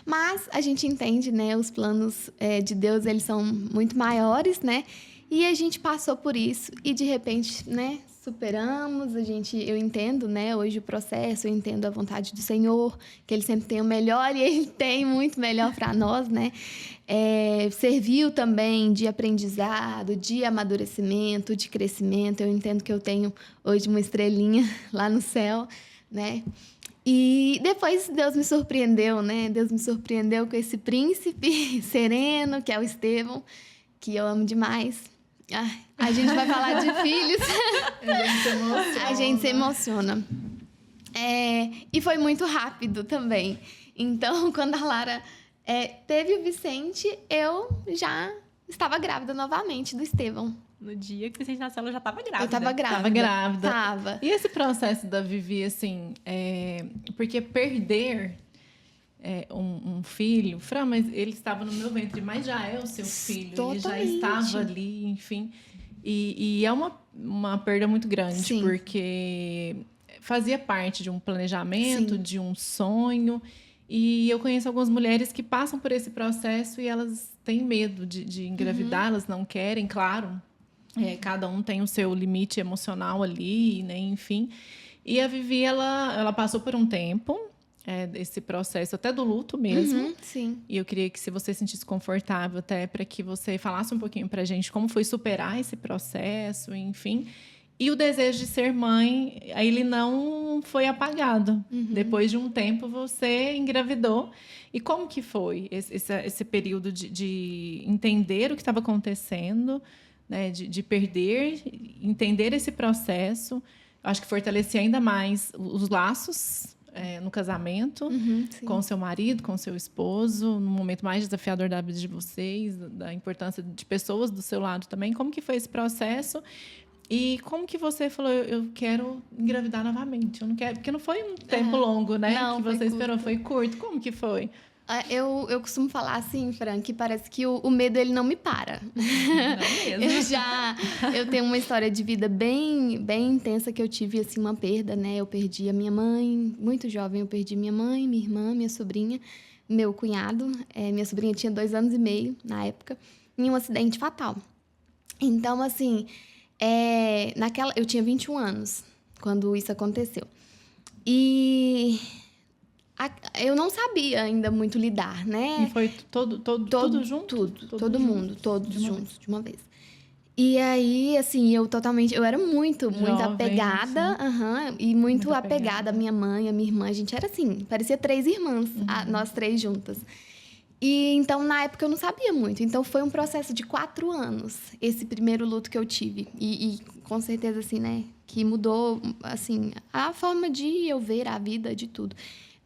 Mas a gente entende, né? Os planos de Deus, eles são muito maiores, né? E a gente passou por isso e, de repente, né? Superamos, eu entendo, né? Hoje o processo, eu entendo a vontade do Senhor, que Ele sempre tem o melhor e Ele tem muito melhor para nós, né? Serviu também de aprendizado, de amadurecimento, de crescimento. Eu entendo que eu tenho hoje uma estrelinha lá no céu, né? E depois Deus me surpreendeu, né? Deus me surpreendeu com esse príncipe sereno, que é o Estevão, que eu amo demais. A gente vai falar de filhos. A gente se emociona. E foi muito rápido também. Então, quando a Lara teve o Vicente, eu já estava grávida novamente do Estevão. No dia que o Vicente nasceu, ela já estava grávida. Eu estava grávida. Tava. E esse processo da Vivi, assim, porque perder um filho... Fran, mas ele estava no meu ventre, mas já é o seu filho. Totalmente. Ele já estava ali, enfim. E é uma perda muito grande, Sim. Porque fazia parte de um planejamento, Sim. de um sonho. E eu conheço algumas mulheres que passam por esse processo e elas têm medo de engravidar, elas não querem, claro. Cada um tem o seu limite emocional ali, né? Enfim. E a Vivi, ela passou por um tempo, esse processo até do luto mesmo. Sim. E eu queria que, se você se sentisse confortável, até para que você falasse um pouquinho pra gente como foi superar esse processo, enfim. E o desejo de ser mãe, ele não foi apagado. Depois de um tempo, você engravidou. E como que foi esse período de entender o que estava acontecendo, né, de perder, entender esse processo? Acho que fortalecer ainda mais os laços no casamento, sim. com o seu marido, com o seu esposo, no momento mais desafiador da vida de vocês, da importância de pessoas do seu lado também. Como que foi esse processo? E como que você falou, eu quero engravidar novamente? Eu não quero, porque não foi um tempo longo, né? Não, que você foi esperou, curto. foi curto. Como que foi? Eu costumo falar assim, Fran, que parece que o medo, ele não me para. Não mesmo. Eu tenho uma história de vida bem intensa, que eu tive, assim, uma perda, né? Eu perdi a minha mãe, muito jovem, eu perdi minha mãe, minha irmã, minha sobrinha, meu cunhado. Minha sobrinha tinha 2 anos e meio, na época, em um acidente fatal. Então, assim, eu tinha 21 anos, quando isso aconteceu. E... eu não sabia ainda muito lidar, né? E foi tudo junto? Todo mundo, todos juntos, de uma vez. E aí, assim, eu era muito Jovem, apegada, e muito apegada à minha mãe, à minha irmã. A gente era assim, parecia 3 irmãs, nós 3 juntas. E então, na época, eu não sabia muito. Então, foi um processo de 4 anos, esse primeiro luto que eu tive. E com certeza, assim, né, que mudou, assim, a forma de eu ver a vida, de tudo.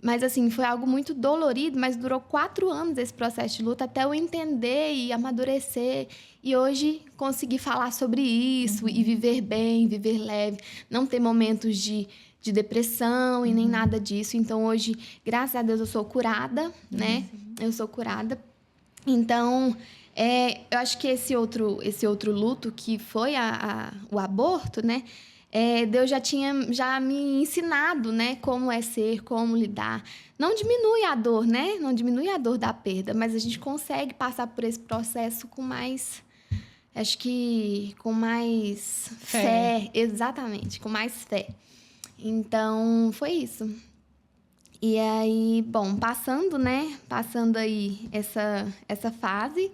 Mas, assim, foi algo muito dolorido, mas durou 4 anos esse processo de luta até eu entender e amadurecer. E hoje conseguir falar sobre isso e viver bem, viver leve, não ter momentos de depressão e nem nada disso. Então, hoje, graças a Deus, eu sou curada, né? Eu sou curada. Então, eu acho que esse outro luto, que foi o aborto, né? Deus já tinha me ensinado, né, como é ser, como lidar. Não diminui a dor, né? Não diminui a dor da perda, mas a gente consegue passar por esse processo com mais... Acho que com mais fé. Exatamente, com mais fé. Então, foi isso. E aí, bom, passando aí essa fase...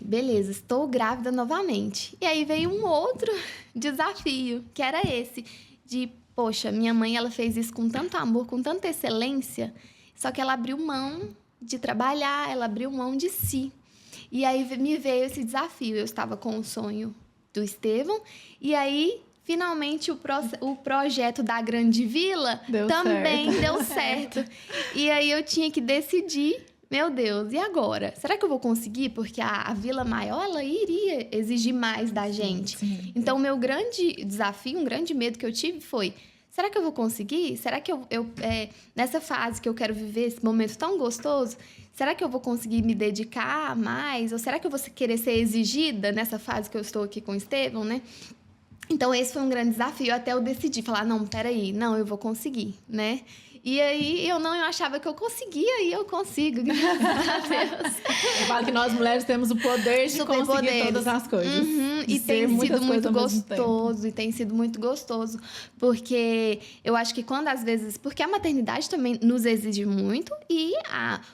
beleza, estou grávida novamente. E aí veio um outro desafio, que era esse, poxa, minha mãe, ela fez isso com tanto amor, com tanta excelência, só que ela abriu mão de trabalhar, ela abriu mão de si. E aí me veio esse desafio. Eu estava com o sonho do Estevão, e aí, finalmente, o projeto da Grande Vila também deu certo. E aí eu tinha que decidir. Meu Deus, e agora? Será que eu vou conseguir? Porque a Vila Maior, ela iria exigir mais da gente. Sim. Então, o meu grande desafio, um grande medo que eu tive foi... Será que eu vou conseguir? Será que nessa fase que eu quero viver, esse momento tão gostoso, será que eu vou conseguir me dedicar mais? Ou será que eu vou querer ser exigida nessa fase que eu estou aqui com o Estevão, né? Então, esse foi um grande desafio, até eu decidir, falar, não, peraí, não, eu vou conseguir, né? E aí, eu achava que eu conseguia e eu consigo, graças a Deus. Eu falo que nós mulheres temos o poder de conseguir todas as coisas. E tem sido muito gostoso, porque eu acho que quando às vezes... Porque a maternidade também nos exige muito e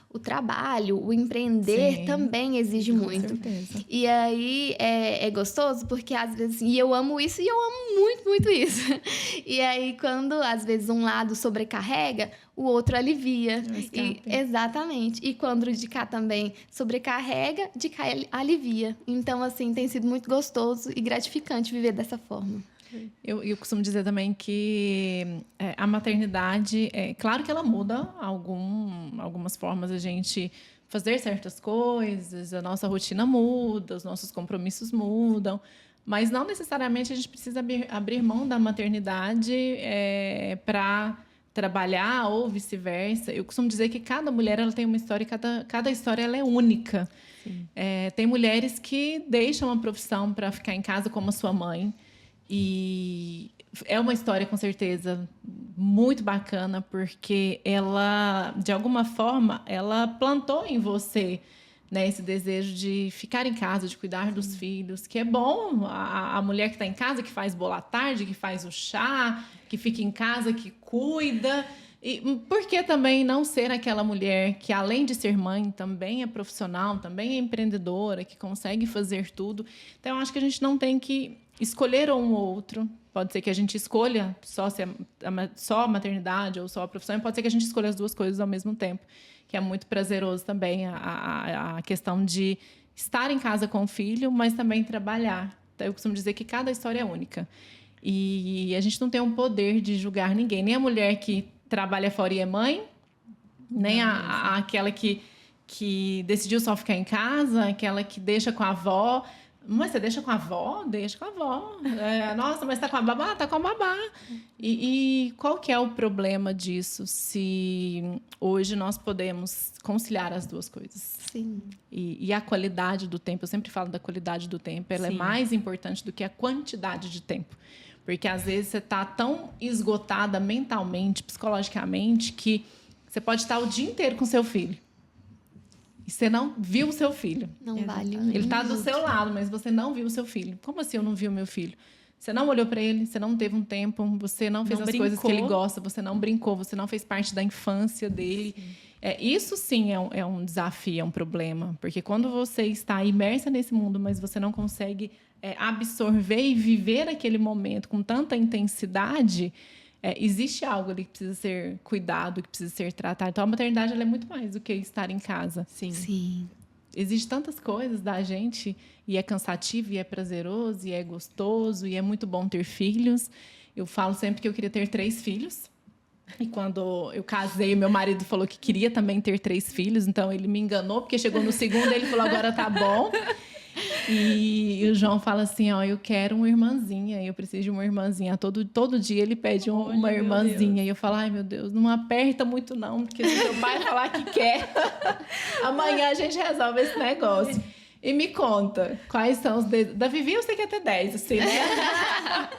o trabalho, o empreender também exige muito. Certeza. E aí, é gostoso porque às vezes... E eu amo isso e eu amo muito, muito isso. E aí, quando às vezes um lado sobrecarrega, o outro alivia. Exatamente. E quando o de cá também sobrecarrega, de cá alivia. Então, assim, tem sido muito gostoso e gratificante viver dessa forma. Eu costumo dizer também que a maternidade, claro que ela muda algumas formas a gente fazer certas coisas, a nossa rotina muda, os nossos compromissos mudam, mas não necessariamente a gente precisa abrir mão da maternidade para trabalhar ou vice-versa. Eu costumo dizer que cada mulher ela tem uma história e cada história ela é única. Tem mulheres que deixam a profissão para ficar em casa como a sua mãe. E é uma história, com certeza, muito bacana, porque ela, de alguma forma, ela plantou em você, né, esse desejo de ficar em casa, de cuidar dos filhos, que é bom. A mulher que está em casa, que faz bola à tarde, que faz o chá, que fica em casa, que cuida. E por que também não ser aquela mulher que, além de ser mãe, também é profissional, também é empreendedora, que consegue fazer tudo? Então, eu acho que a gente não tem que escolher um ou outro. Pode ser que a gente escolha só a maternidade ou só a profissão, e pode ser que a gente escolha as duas coisas ao mesmo tempo, que é muito prazeroso também a questão de estar em casa com o filho, mas também trabalhar. Então, eu costumo dizer que cada história é única. E a gente não tem o poder de julgar ninguém. Nem a mulher que trabalha fora e é mãe, nem aquela que decidiu só ficar em casa, aquela que deixa com a avó. Mas você deixa com a avó? Deixa com a avó. Nossa, mas tá com a babá? Tá com a babá. E qual que é o problema disso se hoje nós podemos conciliar as duas coisas? Sim. E a qualidade do tempo, eu sempre falo da qualidade do tempo, ela é mais importante do que a quantidade de tempo. Porque às vezes você tá tão esgotada mentalmente, psicologicamente, que você pode estar o dia inteiro com seu filho. E você não viu o seu filho. Não vale. Ele está do seu lado, mas você não viu o seu filho. Como assim eu não vi o meu filho? Você não olhou para ele, você não teve um tempo, você não fez as coisas que ele gosta, você não brincou, você não fez parte da infância dele. Isso sim é um desafio, é um problema. Porque quando você está imersa nesse mundo, mas você não consegue absorver e viver aquele momento com tanta intensidade... existe algo ali que precisa ser cuidado, que precisa ser tratado. Então, a maternidade ela é muito mais do que estar em casa. Sim. Existem tantas coisas da gente, e é cansativo, e é prazeroso, e é gostoso, e é muito bom ter filhos. Eu falo sempre que eu queria ter 3 filhos. E quando eu casei, meu marido falou que queria também ter 3 filhos. Então, ele me enganou, porque chegou no segundo, ele falou, agora tá bom. E o João fala assim, eu quero uma irmãzinha, eu preciso de uma irmãzinha. Todo dia ele pede uma irmãzinha. E eu falo, ai meu Deus, não aperta muito não, porque se seu pai falar que quer, amanhã a gente resolve esse negócio. E me conta, quais são os dedos... Da Vivi eu sei que é até 10, assim, né?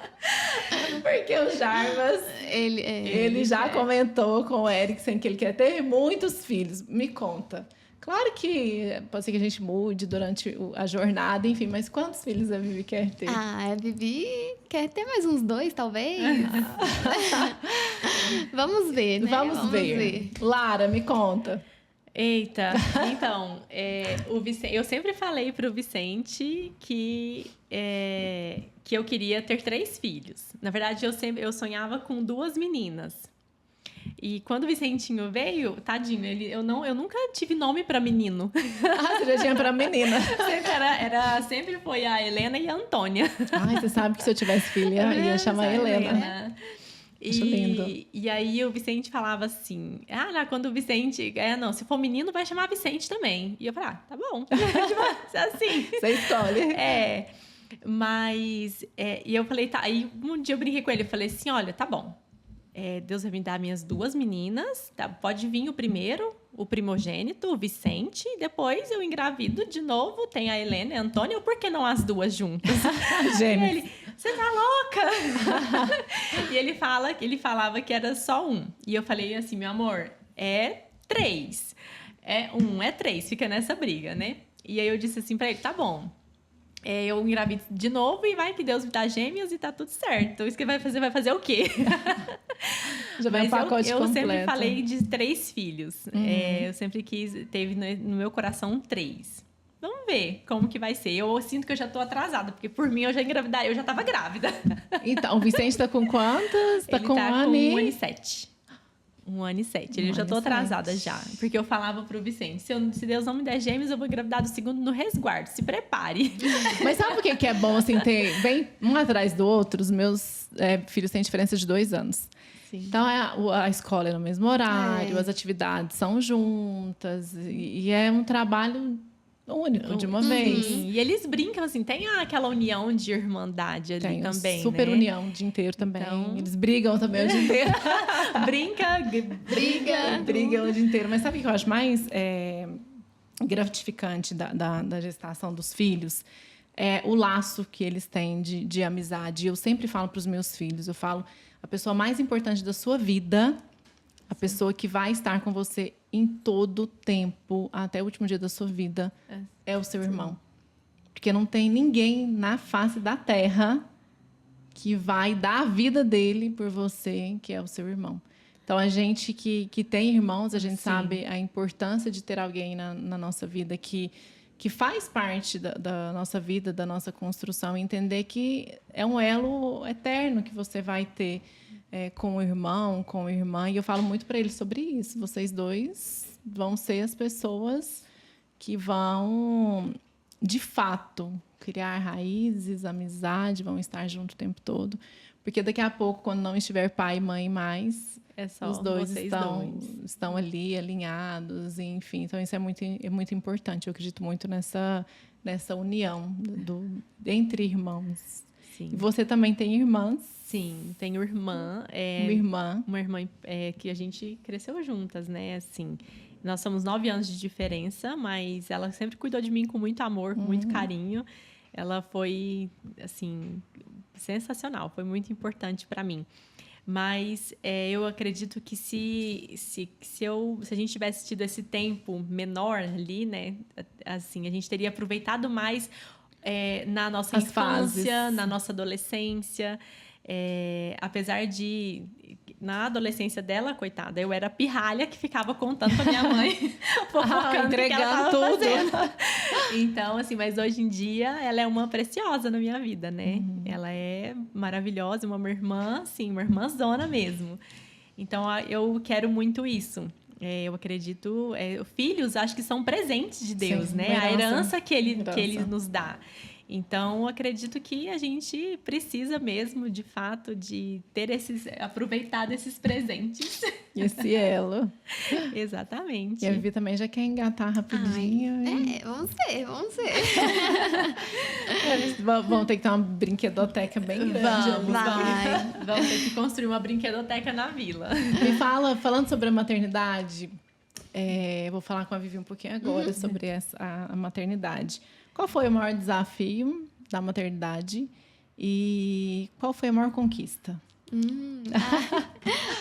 Porque o Jarbas, ele já comentou com o Eriksen que ele quer ter muitos filhos. Me conta. Claro que pode ser que a gente mude durante a jornada, enfim, mas quantos filhos a Vivi quer ter? A Vivi quer ter mais uns 2, talvez. Vamos ver, né? Vamos ver. Lara, me conta. Eita, então, eu sempre falei para o Vicente que eu queria ter 3 filhos. Na verdade, eu sonhava com 2 meninas. E quando o Vicentinho veio, tadinho, eu nunca tive nome para menino. Você já tinha para menina. Sempre foi a Helena e a Antônia. Ai, você sabe que se eu tivesse filha, ia chamar a Helena. Acho lindo. E aí o Vicente falava assim, quando o Vicente... se for menino, vai chamar Vicente também. E eu falei, tá bom. Assim. Você escolhe. Mas... e eu falei, tá. Aí um dia eu brinquei com ele, eu falei assim, olha, tá bom. Deus vai me dar minhas 2 meninas, tá? Pode vir o primeiro, o primogênito, o Vicente, e depois eu engravido de novo, tem a Helena e a Antônia, ou por que não as 2 juntas? Gêmeos. E ele, você tá louca? E ele falava que era só 1. E eu falei assim, meu amor, 3. 3, fica nessa briga, né? E aí eu disse assim pra ele, tá bom. Eu engravido de novo e vai que Deus me dá gêmeos e tá tudo certo. Isso que vai fazer o quê? Já vai um pacote eu completo. sempre falei de 3 filhos. Eu sempre teve no meu coração 3. Vamos ver como que vai ser. Eu sinto que eu já tô atrasada, porque por mim eu já tava grávida. Então, o Vicente tá com quantas? Ele tá com 1 ano e 7. 1 ano e 7. Eu já tô atrasada já. Porque eu falava pro Vicente, se Deus não me der gêmeos, eu vou engravidar do segundo no resguardo. Se prepare. Mas sabe o que é bom, assim, ter bem um atrás do outro? Os meus filhos têm diferença de 2 anos. Sim. Então, a escola é no mesmo horário, as atividades são juntas. E é um trabalho único, de uma vez. E eles brincam, assim, tem aquela união de irmandade ali tem também, super né? união o dia inteiro também. Então... Eles brigam também o dia inteiro. Brigam o dia inteiro. Mas sabe o que eu acho mais gratificante da gestação dos filhos? É o laço que eles têm de amizade. Eu sempre falo para os meus filhos, eu falo, a pessoa mais importante da sua vida, a pessoa que vai estar com você em todo tempo, até o último dia da sua vida, é o seu irmão. Porque não tem ninguém na face da terra que vai dar a vida dele por você, que é o seu irmão. Então, a gente que tem irmãos, a gente sabe a importância de ter alguém na nossa vida que faz parte da nossa vida, da nossa construção, e entender que é um elo eterno que você vai ter com o irmão, com a irmã. E eu falo muito para eles sobre isso. Vocês 2 vão ser as pessoas que vão, de fato, criar raízes, amizade, vão estar junto o tempo todo. Porque daqui a pouco, quando não estiver pai e mãe mais, os dois estão ali alinhados, enfim. Então, isso é muito importante. Eu acredito muito nessa união entre irmãos. Sim. E você também tem irmãs? Sim, tenho irmã. Uma irmã que a gente cresceu juntas, né? Assim, nós somos 9 anos de diferença, mas ela sempre cuidou de mim com muito amor, com muito carinho. Ela foi, assim, sensacional. Foi muito importante para mim. Mas eu acredito que se a gente tivesse tido esse tempo menor ali, né? Assim, a gente teria aproveitado mais na nossa infância, na nossa adolescência. Apesar de, na adolescência dela, coitada, eu era a pirralha que ficava contando pra minha mãe, fofocando, entregando tudo. Então, assim, mas hoje em dia ela é uma preciosa na minha vida, né? Ela é maravilhosa, uma irmã, sim, uma irmãzona mesmo. Então, eu quero muito isso. Eu acredito, filhos acho que são presentes de Deus, sim, né? A herança que ele nos dá. Então, eu acredito que a gente precisa mesmo, de fato, de aproveitar desses presentes. Esse elo. Exatamente. E a Vivi também já quer engatar rapidinho. Vamos ver. Vamos ter que ter uma brinquedoteca bem grande. Vamos ter que construir uma brinquedoteca na vila. Me falando sobre a maternidade, eu vou falar com a Vivi um pouquinho agora sobre a maternidade. Qual foi o maior desafio da maternidade e qual foi a maior conquista?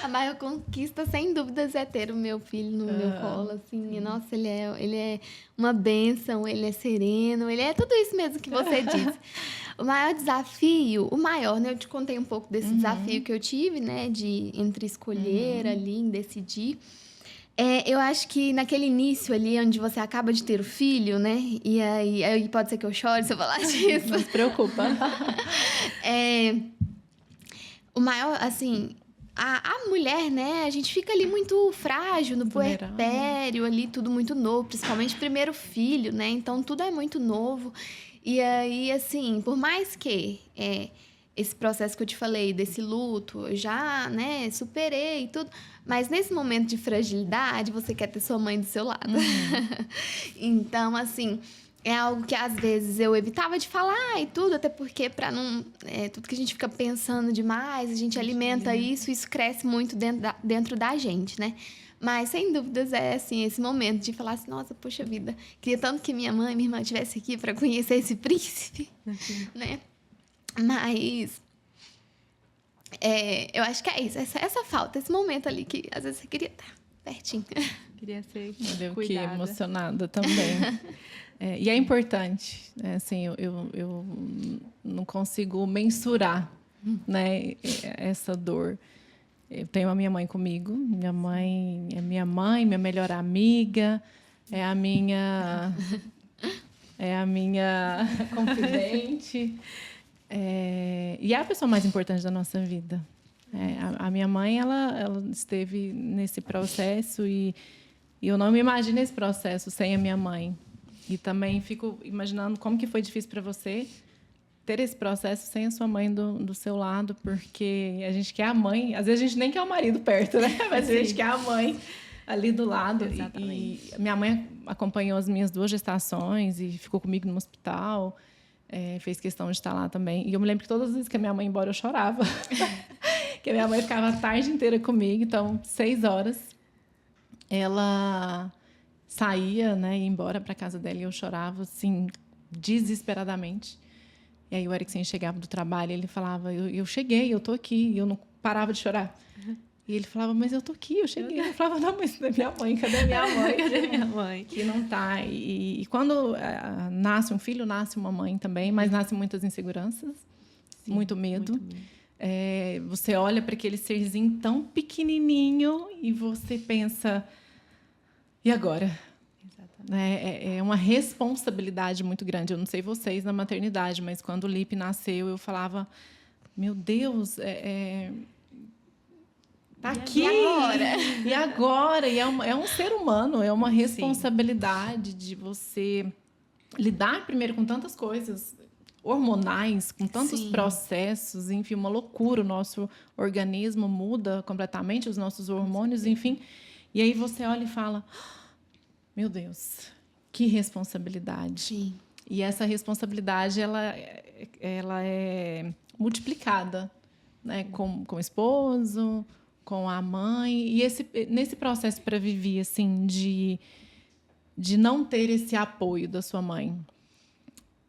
A maior conquista, sem dúvidas, é ter o meu filho no meu colo. Assim. Nossa, ele é uma bênção, ele é sereno, ele é tudo isso mesmo que você disse. O maior desafio, né? Eu te contei um pouco desse desafio que eu tive, né? Entre escolher ali, decidir. Eu acho que naquele início ali, onde você acaba de ter o filho, né? E aí pode ser que eu chore se eu falar disso. Não se preocupa. O maior, assim, a mulher, né? A gente fica ali muito frágil, no puerpério, ali, tudo muito novo. Principalmente primeiro filho, né? Então, tudo é muito novo. E aí, assim, por mais que... esse processo que eu te falei, desse luto, eu já, né, superei e tudo. Mas nesse momento de fragilidade, você quer ter sua mãe do seu lado. Então, assim, é algo que às vezes eu evitava de falar e tudo, até porque para não... tudo que a gente fica pensando demais, a gente alimenta isso cresce muito dentro da gente, né? Mas, sem dúvidas, assim, esse momento de falar assim, nossa, poxa vida, queria tanto que minha mãe e minha irmã estivessem aqui para conhecer esse príncipe, né? Mas eu acho que é isso, essa falta, esse momento ali que às vezes você queria estar pertinho. Queria ser cuidada. Que emocionada também. E é importante, assim, eu não consigo mensurar, né, essa dor. Eu tenho a minha mãe comigo, minha mãe é minha melhor amiga, é a minha confidente. E é a pessoa mais importante da nossa vida. A minha mãe, ela esteve nesse processo e eu não me imagino esse processo sem a minha mãe. E também fico imaginando como que foi difícil para você ter esse processo sem a sua mãe do seu lado, porque a gente quer a mãe, às vezes a gente nem quer o marido perto, né? Mas a gente quer a mãe ali do lado. Exatamente. E minha mãe acompanhou as minhas 2 gestações e ficou comigo no hospital. Fez questão de estar lá também. E eu me lembro que todas as vezes que a minha mãe ia embora, eu chorava. Que a minha mãe ficava a tarde inteira comigo. Então, 6 horas, ela saía, né, ia embora para casa dela e eu chorava, assim, desesperadamente. E aí o Eriksen chegava do trabalho e ele falava, eu cheguei, eu tô aqui. E eu não parava de chorar. E ele falava, mas eu tô aqui, eu cheguei. Eu falava, não, mas cadê minha mãe? Cadê minha mãe? Cadê minha mãe? Que não tá. E quando nasce um filho, nasce uma mãe também, mas nascem muitas inseguranças, muito medo. Você olha para aquele serzinho tão pequenininho e você pensa, e agora? É uma responsabilidade muito grande. Eu não sei vocês na maternidade, mas quando o Lipe nasceu, eu falava, meu Deus, tá aqui. E agora? E é um ser humano, é uma responsabilidade de você lidar primeiro com tantas coisas hormonais, com tantos Sim. processos, enfim, uma loucura. O nosso organismo muda completamente, os nossos hormônios, enfim. E aí você olha e fala, meu Deus, que responsabilidade. Sim. E essa responsabilidade, ela é multiplicada, né? Com o esposo, com a mãe. E nesse processo para Vivi, assim, de não ter esse apoio da sua mãe,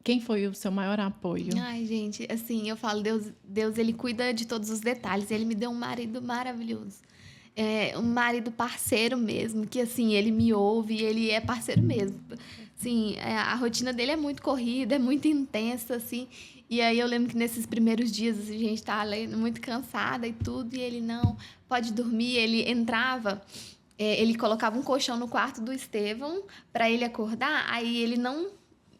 quem foi o seu maior apoio? Ai, gente, assim, eu falo, Deus, ele cuida de todos os detalhes. Ele me deu um marido maravilhoso. Um marido parceiro mesmo, que, assim, ele me ouve, ele é parceiro mesmo. Assim, a rotina dele é muito corrida, é muito intensa, assim. E aí eu lembro que nesses primeiros dias, assim, a gente tava muito cansada e tudo, e ele, não, pode dormir. Ele entrava... ele colocava um colchão no quarto do Estevão para ele acordar, aí ele não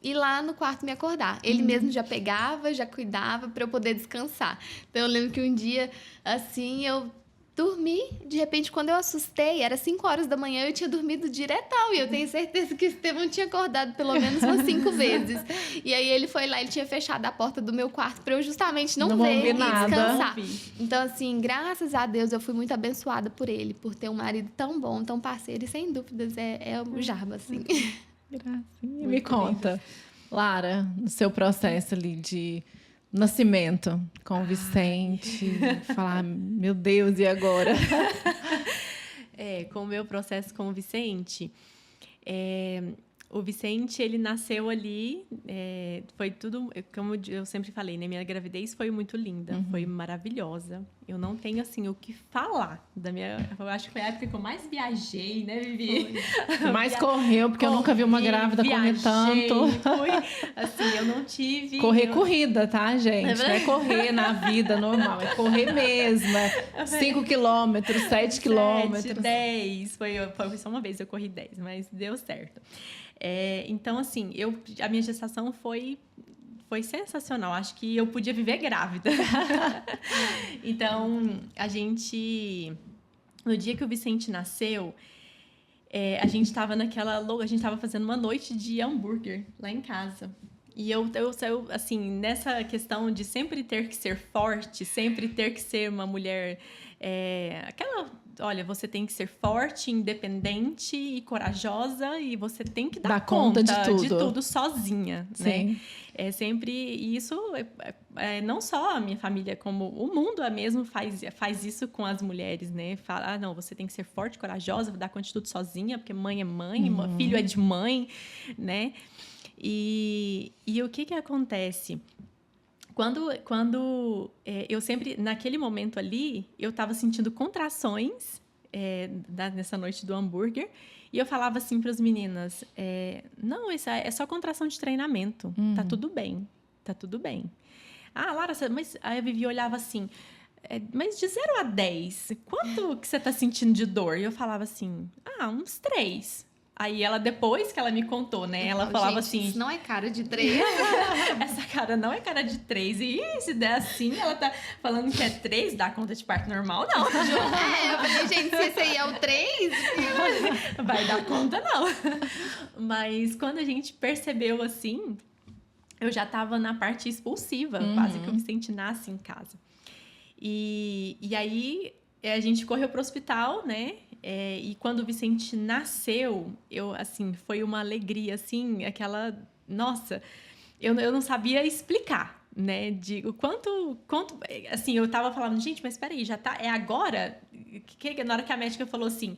ir lá no quarto me acordar. Ele mesmo já pegava, já cuidava para eu poder descansar. Então eu lembro que um dia, assim, eu dormi, de repente, quando eu assustei, era 5 horas da manhã, eu tinha dormido diretão, e eu tenho certeza que o Estevão tinha acordado pelo menos umas 5 vezes. E aí ele foi lá, ele tinha fechado a porta do meu quarto para eu justamente não ver e descansar. Então, assim, graças a Deus, eu fui muito abençoada por ele, por ter um marido tão bom, tão parceiro, e sem dúvidas é o Jarba, assim. Gracinha. Me conta, Lara, no seu processo ali de nascimento com o Vicente, falar, meu Deus, e agora? Com o meu processo com o Vicente, o Vicente, ele nasceu ali, foi tudo, como eu sempre falei, né? Minha gravidez foi muito linda, foi maravilhosa. Eu não tenho, assim, o que falar da minha... Eu acho que foi a época que eu mais viajei, né, Vivi? Mais correu, porque eu nunca vi uma grávida correr tanto. Assim, eu não tive... Correr corrida, tá, gente? Não é correr na vida normal, é correr mesmo. 5 quilômetros, 7 quilômetros. 10. Foi só uma vez eu corri 10, mas deu certo. Então, assim, a minha gestação foi sensacional. Acho que eu podia viver grávida. Então, no dia que o Vicente nasceu, a gente estava a gente estava fazendo uma noite de hambúrguer lá em casa. E eu, assim, nessa questão de sempre ter que ser forte, sempre ter que ser uma mulher... Olha, você tem que ser forte, independente e corajosa, e você tem que dar conta de tudo sozinha, Sim. né? Sempre... E isso, não só a minha família, como o mundo mesmo faz isso com as mulheres, né? Fala, não, você tem que ser forte, corajosa, dar conta de tudo sozinha, porque mãe é mãe, filho é de mãe, né? E o que acontece? Quando eu sempre, naquele momento ali, eu estava sentindo contrações nessa noite do hambúrguer, e eu falava assim para as meninas, não, isso é só contração de treinamento, tá tudo bem, tá tudo bem. Ah, Lara, mas aí a Vivi olhava assim, mas de 0 a 10, quanto que você tá sentindo de dor? E eu falava assim, uns 3. Aí depois que ela me contou, né? Ela falava assim... Isso não é cara de 3. Essa cara não é cara de 3. E se der assim, ela tá falando que é 3, dá conta de parto normal, não. Eu falei, gente, se esse aí é o 3... Vai dar conta, não. Mas quando a gente percebeu assim, eu já tava na parte expulsiva, quase que o Vicente nasce em casa. E aí a gente correu pro hospital, né? E quando o Vicente nasceu, assim, foi uma alegria, assim, aquela... Nossa, eu não sabia explicar, né? O quanto... Assim, eu tava falando, gente, mas peraí, já tá... É agora? Na hora que a médica falou assim...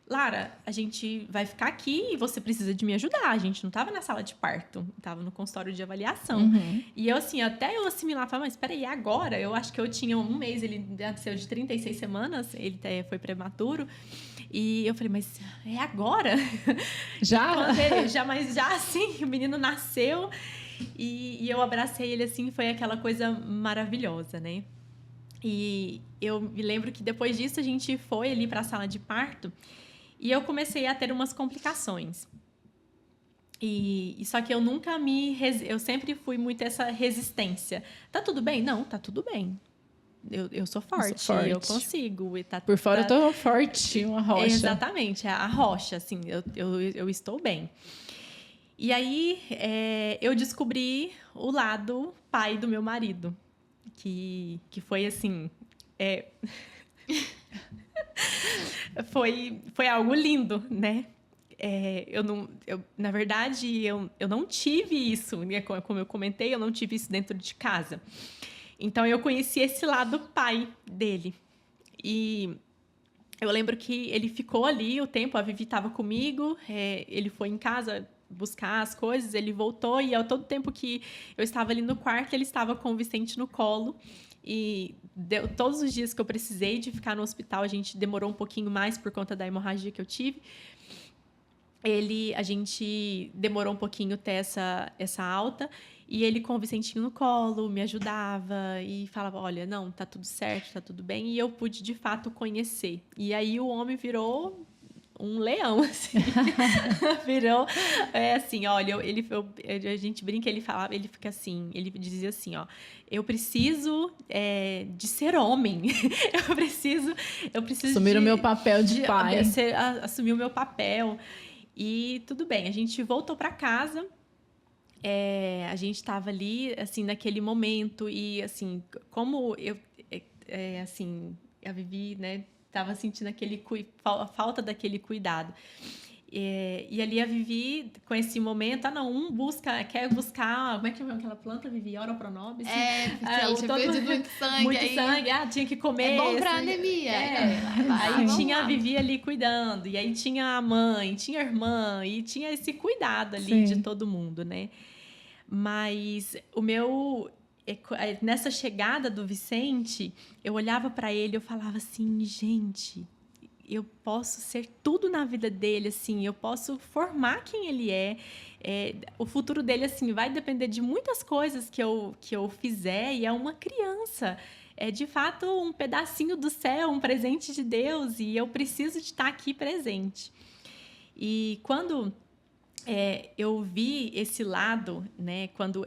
Lara, a gente vai ficar aqui e você precisa de me ajudar. A gente não estava na sala de parto, estava no consultório de avaliação. E eu, assim, até eu assimilar, falei, mas espera aí, agora? Eu acho que eu tinha 1 mês, ele nasceu de 36 semanas, ele foi prematuro. E eu falei, mas é agora? Já? Mas já, assim, o menino nasceu e eu abracei ele, assim, foi aquela coisa maravilhosa, né? E eu me lembro que depois disso a gente foi ali para a sala de parto. E eu comecei a ter umas complicações. E só que eu nunca eu sempre fui muito essa resistência. Tá tudo bem? Não, tá tudo bem. Eu sou forte, eu consigo. Por fora eu tô forte, uma rocha. Exatamente, a rocha, assim, eu estou bem. E aí, eu descobri o lado pai do meu marido, que foi assim... foi algo lindo, né? Na verdade, eu não tive isso, né? Como eu comentei, eu não tive isso dentro de casa. Então, eu conheci esse lado pai dele. E eu lembro que ele ficou ali o tempo, a Vivi estava comigo, ele foi em casa buscar as coisas, ele voltou, e ao todo tempo que eu estava ali no quarto, ele estava com o Vicente no colo. E todos os dias que eu precisei de ficar no hospital, a gente demorou um pouquinho mais por conta da hemorragia que eu tive. A gente demorou um pouquinho ter essa alta, e ele com o Vicentinho no colo me ajudava e falava, olha, não, tá tudo certo, tá tudo bem, e eu pude de fato conhecer. E aí o homem virou um leão, assim. Virou, assim, olha, a gente brinca, ele fica assim, ele dizia assim, ó, eu preciso de ser homem, eu preciso assumir o meu papel de pai. Assumir o meu papel. E tudo bem, a gente voltou para casa, a gente estava ali, assim, naquele momento, e, assim, como assim, a Vivi, né, estava sentindo a falta daquele cuidado. E ali a Vivi, com esse momento, quer buscar, como é que chama aquela planta, Vivi? Ora pro nobis? Ela tinha perdido muito sangue. Muito sangue, tinha que comer. É bom pra anemia. Aí tinha a Vivi ali cuidando, e aí tinha a mãe, tinha a irmã, e tinha esse cuidado ali de todo mundo, né? Mas nessa chegada do Vicente, eu olhava para ele e eu falava assim, gente, eu posso ser tudo na vida dele, assim, eu posso formar quem ele é. O futuro dele, assim, vai depender de muitas coisas que eu fizer, e é uma criança. É, de fato, um pedacinho do céu, um presente de Deus, e eu preciso de estar aqui presente. E quando eu vi esse lado, né, quando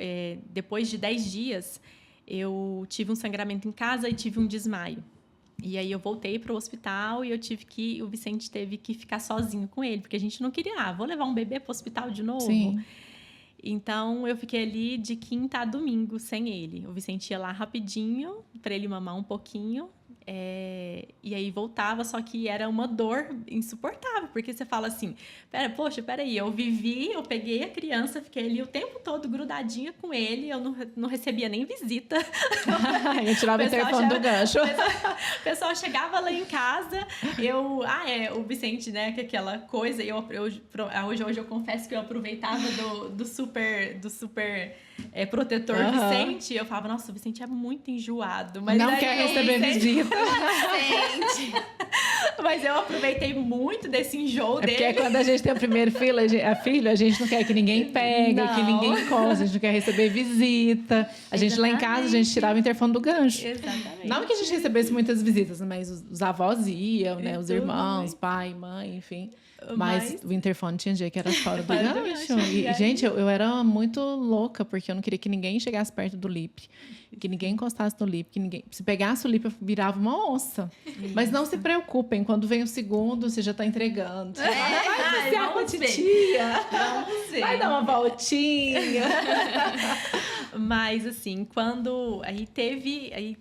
depois de 10 dias, eu tive um sangramento em casa e tive um desmaio. E aí eu voltei para o hospital e o Vicente teve que ficar sozinho com ele, porque a gente não queria, vou levar um bebê para o hospital de novo? Sim. Então, eu fiquei ali de quinta a domingo sem ele. O Vicente ia lá rapidinho para ele mamar um pouquinho, e aí voltava, só que era uma dor insuportável, porque você fala assim, peraí, eu peguei a criança, fiquei ali o tempo todo grudadinha com ele, eu não recebia nem visita. Eu tirava o interfone do gancho. O pessoal chegava lá em casa, o Vicente, né, que aquela coisa, hoje eu confesso que eu aproveitava do super protetor Vicente, eu falava, nossa, o Vicente é muito enjoado. Mas não quer receber visita. Mas eu aproveitei muito desse enjoo dele. Porque quando a gente tem o primeiro filho, a gente não quer que ninguém pegue, que ninguém encoste, a gente não quer receber visita. A gente lá em casa, a gente tirava o interfone do gancho. Exatamente. Não que a gente recebesse muitas visitas, mas os avós iam, né? Os irmãos, pai, mãe, enfim. Mas o interfone tinha dia que era fora do gancho. E, gente, eu era muito louca, porque eu não queria que ninguém chegasse perto do lip, que ninguém encostasse no lip, se pegasse o lip, eu virava uma onça. Mas não se preocupem, quando vem o segundo, você já está entregando. Vai passear com a titia. Vai dar uma voltinha. Mas, assim, quando... Aí,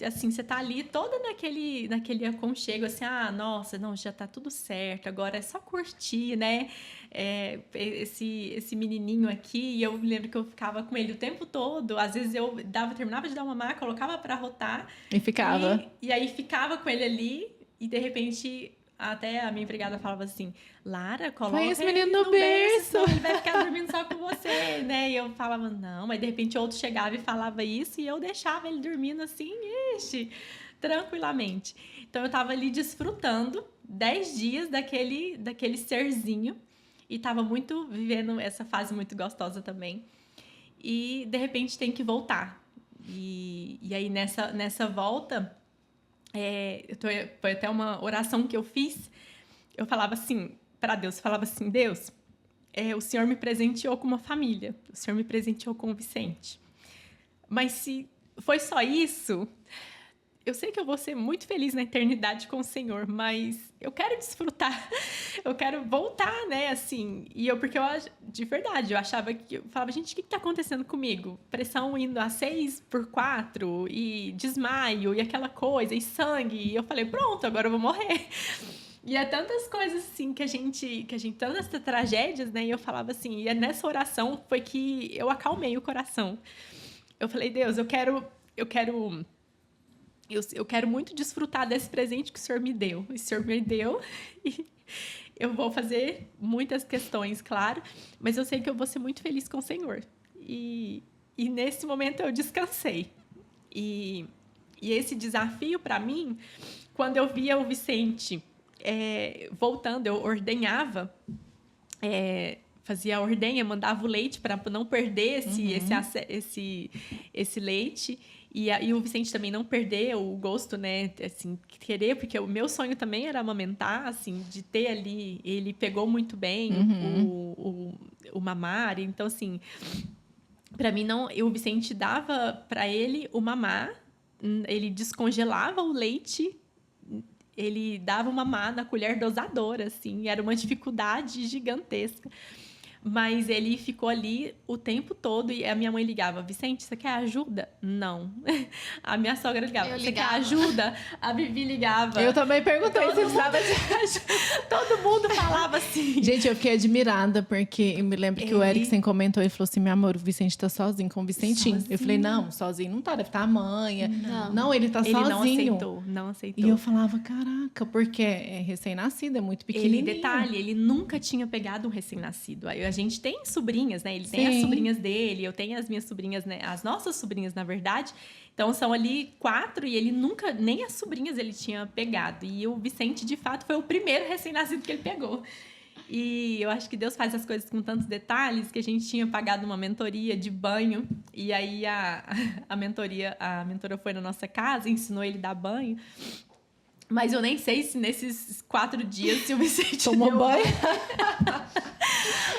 assim, você tá ali toda naquele aconchego, assim, nossa, não, já tá tudo certo, agora é só curtir, né? Esse menininho aqui, e eu lembro que eu ficava com ele o tempo todo, às vezes eu terminava de dar uma mamar, colocava pra rotar. E ficava. E aí ficava com ele ali, e de repente... Até a minha empregada falava assim, Lara, coloca esse menino no berço. Ele vai ficar dormindo só com você, né? E eu falava, não. Mas de repente outro chegava e falava isso, e eu deixava ele dormindo assim, tranquilamente. Então eu tava ali desfrutando 10 dias daquele serzinho, e tava vivendo essa fase muito gostosa também. E de repente tem que voltar. E aí nessa volta... foi até uma oração que eu fiz. Eu falava assim para Deus, Deus, o Senhor me presenteou com uma família, o Senhor me presenteou com o Vicente, mas se foi só isso, eu sei que eu vou ser muito feliz na eternidade com o Senhor, mas eu quero desfrutar, eu quero voltar, né, assim. Porque eu, de verdade, eu falava, gente, o que tá acontecendo comigo? Pressão indo a 6/4 e desmaio e aquela coisa, e sangue. E eu falei, pronto, agora eu vou morrer. E é tantas coisas, assim, que a gente tantas tragédias, né, e eu falava assim, e nessa oração foi que eu acalmei o coração. Eu falei, Deus, eu quero muito desfrutar desse presente que o Senhor me deu. O Senhor me deu e eu vou fazer muitas questões, claro, mas eu sei que eu vou ser muito feliz com o Senhor. E nesse momento eu descansei. E esse desafio para mim, quando eu via o Vicente voltando, eu ordenhava, fazia a ordenha, mandava o leite para não perder esse leite. E o Vicente também não perder o gosto, né? Assim, querer, porque o meu sonho também era amamentar, assim, de ter ali. Ele pegou muito bem o mamar. Então, assim, para mim, não. O Vicente dava para ele o mamar, ele descongelava o leite, ele dava o mamar na colher dosadora, assim, era uma dificuldade gigantesca. Mas ele ficou ali o tempo todo e a minha mãe ligava, Vicente, você quer ajuda? Não. A minha sogra ligava, você quer ajuda? A Vivi ligava. Eu também perguntei se precisava de ajuda. Todo mundo falava assim. Gente, eu fiquei admirada, porque eu me lembro que o Eriksen comentou, ele falou assim, meu amor, o Vicente tá sozinho com o Vicentinho. Sozinho. Eu falei, não, sozinho não tá, deve estar a mãe. Não, ele tá sozinho. Não aceitou. E eu falava, caraca, porque é recém-nascido, é muito pequenininho. Ele nunca tinha pegado um recém-nascido. A gente tem sobrinhas, né? Ele tem as sobrinhas dele, eu tenho as minhas sobrinhas, né? As nossas sobrinhas, na verdade. Então, são ali 4 e ele nunca, nem as sobrinhas ele tinha pegado. E o Vicente, de fato, foi o primeiro recém-nascido que ele pegou. E eu acho que Deus faz as coisas com tantos detalhes que a gente tinha pagado uma mentoria de banho. E aí, a mentora foi na nossa casa, ensinou ele a dar banho. Mas eu nem sei se nesses 4 dias se o Vicente tomou banho.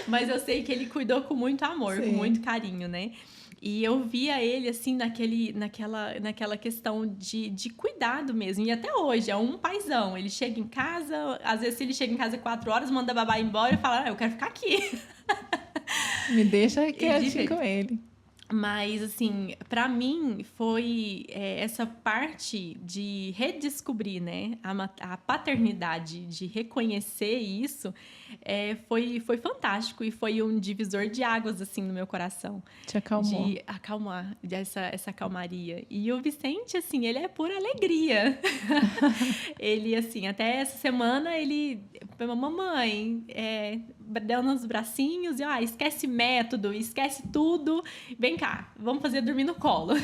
Mas eu sei que ele cuidou com muito amor, com muito carinho, né? E eu via ele, assim, naquela questão de cuidado mesmo. E até hoje, é um paizão. Ele chega em casa, às vezes, se ele chega em casa 4 horas, manda a babá embora e fala, eu quero ficar aqui. Me deixa quietinho com ele. Mas, assim, para mim, foi essa parte de redescobrir, né, a paternidade, de reconhecer isso, foi fantástico e foi um divisor de águas, assim, no meu coração. Te acalmou. De acalmar, essa calmaria. E o Vicente, assim, ele é pura alegria. Ele, assim, até essa semana, ele... Mamãe, deu nos bracinhos e, esquece método, esquece tudo, vem cá, vamos fazer dormir no colo.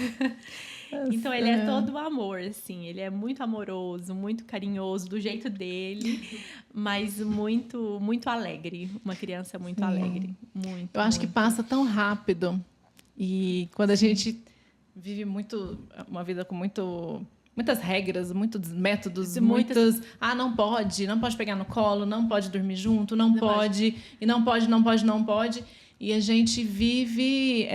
Então, ele é todo amor, assim, ele é muito amoroso, muito carinhoso, do jeito dele, mas muito, muito alegre, uma criança muito alegre. Muito, eu acho que passa tão rápido, e quando a gente vive uma vida com muitas regras, muitos métodos, muitas... não pode pegar no colo, não pode dormir junto, não pode. E a gente vive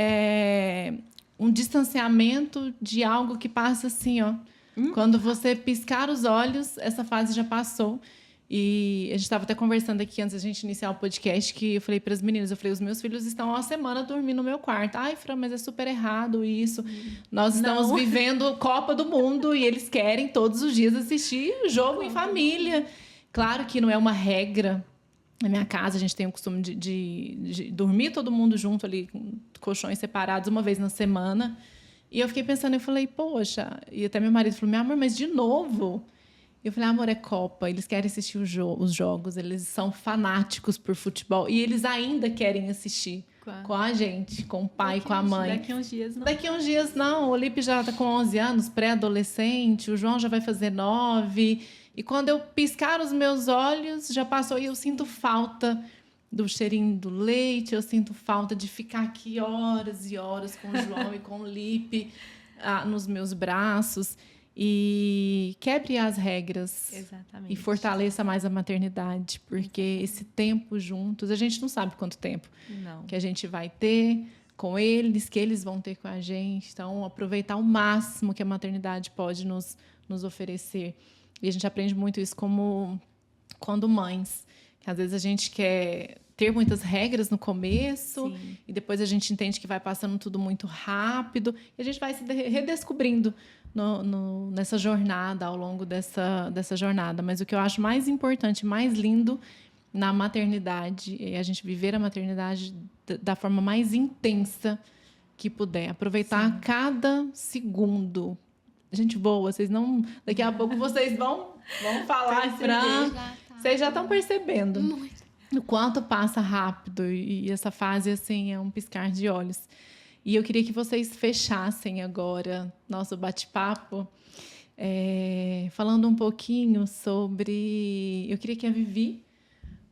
um distanciamento de algo que passa assim, ó. Quando você piscar os olhos, essa fase já passou. E a gente estava até conversando aqui antes da gente iniciar o podcast, que eu falei para as meninas, os meus filhos estão há uma semana dormindo no meu quarto. Ai, Fran, mas é super errado isso. Nós estamos vivendo Copa do Mundo e eles querem todos os dias assistir o jogo em família. Claro que não é uma regra. Na minha casa, a gente tem o costume de dormir todo mundo junto ali, com colchões separados, uma vez na semana. E eu fiquei pensando, eu falei, poxa... E até meu marido falou, meu amor, mas de novo... Eu falei, amor, é Copa, eles querem assistir os jogos, eles são fanáticos por futebol e eles ainda querem assistir com a gente, com o pai, com a mãe. Daqui uns dias não. Daqui uns dias não, o Olipe já está com 11 anos, pré-adolescente, o João já vai fazer 9. E quando eu piscar os meus olhos, já passou e eu sinto falta do cheirinho do leite, eu sinto falta de ficar aqui horas e horas com o João e com o Olipe nos meus braços. E quebre as regras. Exatamente. E fortaleça mais a maternidade, porque esse tempo juntos, a gente não sabe quanto tempo que a gente vai ter, com eles, que eles vão ter com a gente. Então, aproveitar o máximo que a maternidade pode nos oferecer. E a gente aprende muito isso quando mães. Às vezes a gente quer ter muitas regras no começo. Sim. E depois a gente entende que vai passando tudo muito rápido e a gente vai se redescobrindo nessa jornada, ao longo dessa jornada. Mas o que eu acho mais importante, mais lindo na maternidade é a gente viver a maternidade da forma mais intensa que puder. Aproveitar cada segundo. A gente voa, vocês não... Daqui a pouco vocês vão falar, Fran. Vocês já estão percebendo muito o quanto passa rápido. E essa fase, assim, é um piscar de olhos. E eu queria que vocês fechassem agora nosso bate-papo, falando um pouquinho sobre... Eu queria que a Vivi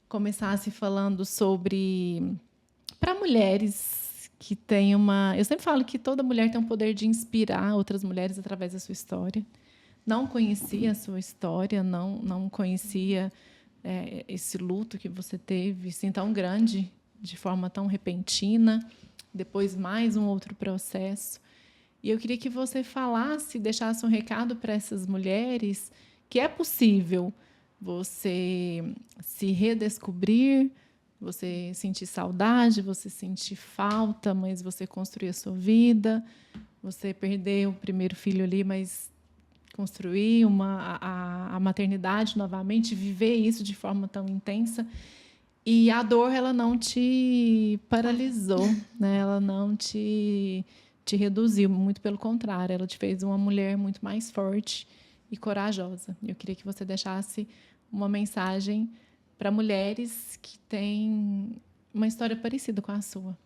começasse falando sobre... Para mulheres que têm uma... Eu sempre falo que toda mulher tem um poder de inspirar outras mulheres através da sua história. Não conhecia a sua história, não conhecia esse luto que você teve, assim, tão grande, de forma tão repentina. Depois, mais um outro processo. E eu queria que você falasse, deixasse um recado para essas mulheres que é possível você se redescobrir, você sentir saudade, você sentir falta, mas você construir a sua vida. Você perdeu o primeiro filho ali, mas construir a maternidade novamente, viver isso de forma tão intensa. E a dor, ela não te paralisou, né? Ela não te reduziu, muito pelo contrário, ela te fez uma mulher muito mais forte e corajosa. Eu queria que você deixasse uma mensagem para mulheres que têm uma história parecida com a sua.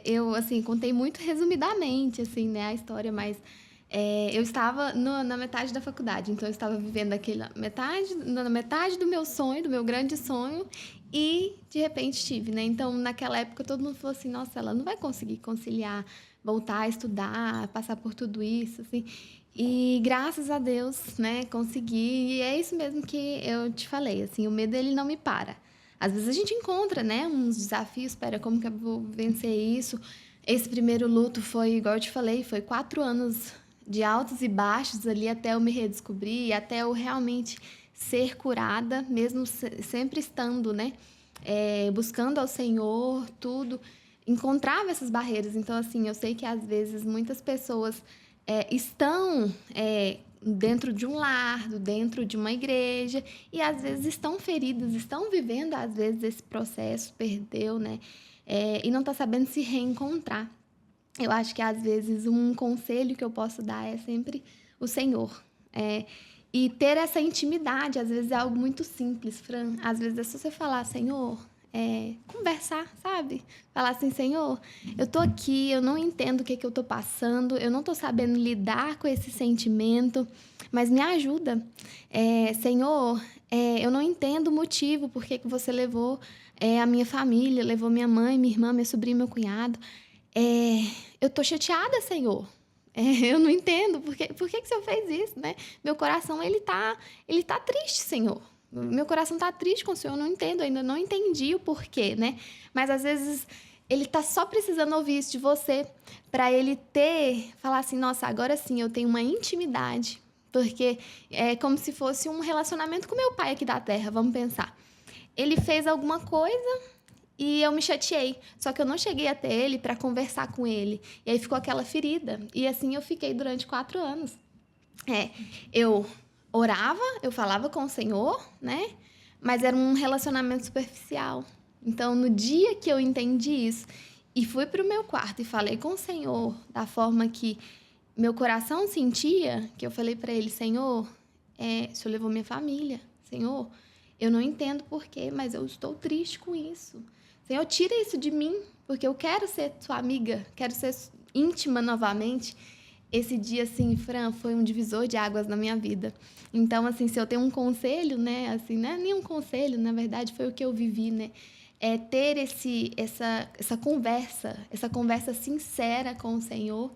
Eu, assim, contei muito resumidamente, assim, né, a história, mas eu estava na metade da faculdade, então eu estava vivendo na metade do meu sonho, do meu grande sonho, e de repente tive, né? Então, naquela época, todo mundo falou assim, nossa, ela não vai conseguir conciliar, voltar a estudar, passar por tudo isso, assim. E graças a Deus, né, consegui. E é isso mesmo que eu te falei, assim, o medo, ele não me para. Às vezes a gente encontra, né, uns desafios, espera, como que eu vou vencer isso? Esse primeiro luto foi, igual eu te falei, foi 4 anos de altos e baixos ali até eu me redescobrir, até eu realmente ser curada, mesmo sempre estando, né, buscando ao Senhor, tudo, encontrava essas barreiras. Então, assim, eu sei que às vezes muitas pessoas estão dentro de um lar, dentro de uma igreja, e às vezes estão feridas, estão vivendo às vezes esse processo, perdeu, né, e não está sabendo se reencontrar. Eu acho que, às vezes, um conselho que eu posso dar é sempre o Senhor. E ter essa intimidade, às vezes, é algo muito simples, Fran. Às vezes, é só você falar, Senhor, conversar, sabe? Falar assim, Senhor, eu tô aqui, eu não entendo o que eu tô passando, eu não tô sabendo lidar com esse sentimento, mas me ajuda. Senhor, eu não entendo o motivo por que você levou a minha família, levou minha mãe, minha irmã, minha sobrinha, meu cunhado. Eu tô chateada, Senhor. Eu não entendo por que o Senhor fez isso, né? Meu coração, ele tá triste, Senhor. Meu coração tá triste com o Senhor, eu não entendo, ainda não entendi o porquê, né? Mas, às vezes, ele tá só precisando ouvir isso de você para ele falar assim, nossa, agora sim, eu tenho uma intimidade. Porque é como se fosse um relacionamento com meu pai aqui da terra, vamos pensar. Ele fez alguma coisa e eu me chateei, só que eu não cheguei até ele para conversar com ele. E aí ficou aquela ferida. E assim eu fiquei durante 4 anos. Eu orava, eu falava com o Senhor, né? Mas era um relacionamento superficial. Então, no dia que eu entendi isso e fui para o meu quarto e falei com o Senhor da forma que meu coração sentia, que eu falei para ele, Senhor, o Senhor levou minha família. Senhor, eu não entendo por quê, mas eu estou triste com isso. Senhor, tira isso de mim, porque eu quero ser sua amiga, quero ser íntima novamente. Esse dia, assim, Fran, foi um divisor de águas na minha vida. Então, assim, se eu tenho um conselho, né, assim, não é nem um conselho, na verdade, foi o que eu vivi, né, ter essa conversa sincera com o Senhor,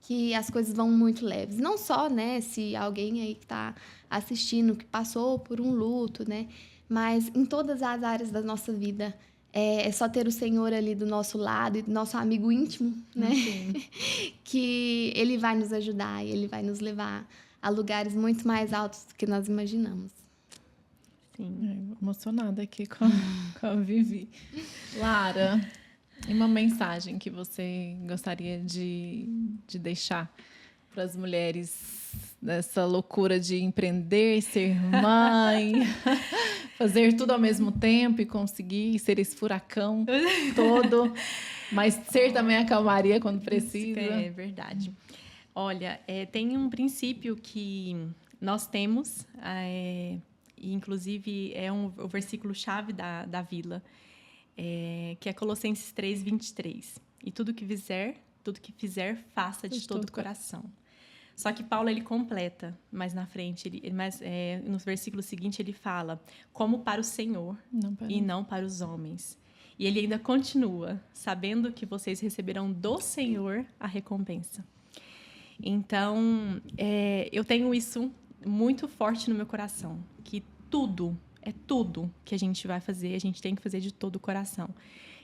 que as coisas vão muito leves. Não só, né, se alguém aí que está assistindo, que passou por um luto, né, mas em todas as áreas da nossa vida, é só ter o Senhor ali do nosso lado, e do nosso amigo íntimo, né? Que Ele vai nos ajudar, Ele vai nos levar a lugares muito mais altos do que nós imaginamos. Sim, emocionada aqui com a Vivi. Lara, e uma mensagem que você gostaria de deixar para as mulheres dessa loucura de empreender, ser mãe, fazer tudo ao mesmo tempo e conseguir ser esse furacão todo, mas ser também a calmaria quando precisa. É verdade. Olha, tem um princípio que nós temos, e inclusive é o versículo-chave da Vila, que é Colossenses 3:23. E tudo que fizer, faça de todo o coração. Só que Paulo, ele completa mais na frente, no versículo seguinte ele fala, como para o Senhor não para os homens. E ele ainda continua, sabendo que vocês receberão do Senhor a recompensa. Então, eu tenho isso muito forte no meu coração, que tudo que a gente vai fazer, a gente tem que fazer de todo o coração.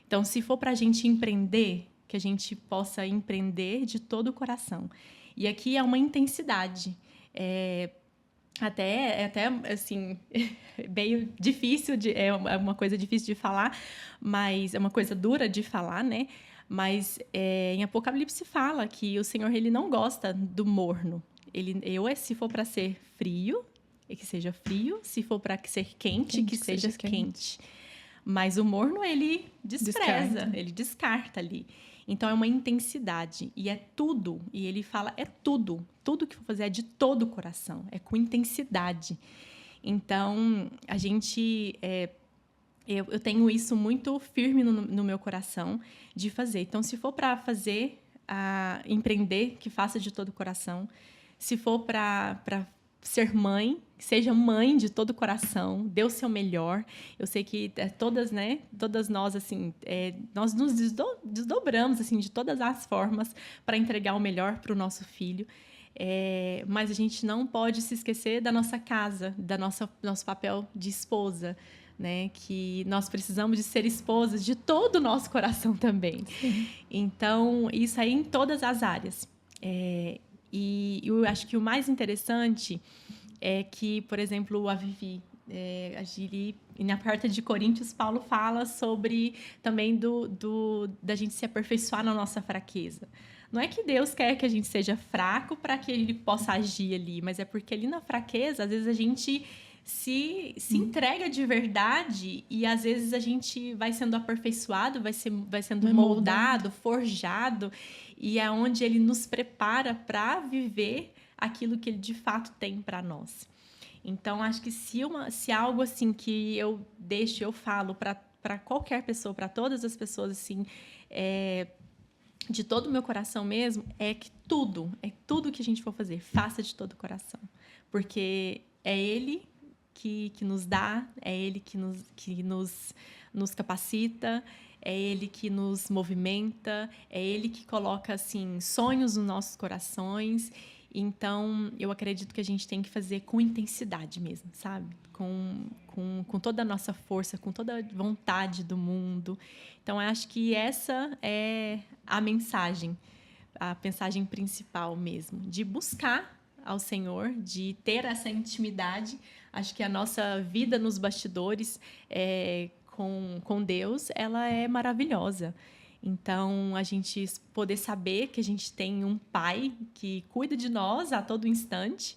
Então, se for para a gente empreender, que a gente possa empreender de todo o coração. E aqui é uma intensidade. Até assim, meio difícil, é uma coisa difícil de falar, mas é uma coisa dura de falar, né? Mas em Apocalipse fala que o Senhor, ele não gosta do morno. Se for para ser frio, que seja frio. Se for para ser quente, que seja quente. Mas o morno, ele despreza, ele descarta ali. Então, é uma intensidade. E é tudo. E ele fala, tudo. Tudo que for fazer é de todo o coração. É com intensidade. Então, a gente... Eu tenho isso muito firme no meu coração de fazer. Então, se for para fazer, empreender, que faça de todo o coração. Se for para ser mãe, seja mãe de todo o coração, dê o seu melhor. Eu sei que todas nós, assim, nós nos desdobramos, assim, de todas as formas para entregar o melhor para o nosso filho. Mas a gente não pode se esquecer da nossa casa, nosso papel de esposa, né? Que nós precisamos de ser esposas de todo o nosso coração também. Então, isso aí em todas as áreas. E eu acho que o mais interessante é que, por exemplo, a Vivi, a Gili, e na carta de Coríntios, Paulo fala sobre também da gente se aperfeiçoar na nossa fraqueza. Não é que Deus quer que a gente seja fraco para que Ele possa agir ali, mas é porque ali na fraqueza, às vezes a gente se entrega de verdade e às vezes a gente vai sendo aperfeiçoado, vai sendo moldado, forjado, e é onde Ele nos prepara para viver aquilo que Ele de fato tem para nós. Então, acho que se algo assim que eu falo para qualquer pessoa, para todas as pessoas, assim, de todo o meu coração mesmo, é que tudo que a gente for fazer, faça de todo o coração. Porque é Ele que nos dá, é Ele que nos capacita, é Ele que nos movimenta, é Ele que coloca, assim, sonhos nos nossos corações. Então, eu acredito que a gente tem que fazer com intensidade mesmo, sabe? Com toda a nossa força, com toda a vontade do mundo. Então, eu acho que essa é a mensagem principal mesmo, de buscar ao Senhor, de ter essa intimidade. Acho que a nossa vida nos bastidores com Deus, ela é maravilhosa. Então, a gente poder saber que a gente tem um Pai que cuida de nós a todo instante.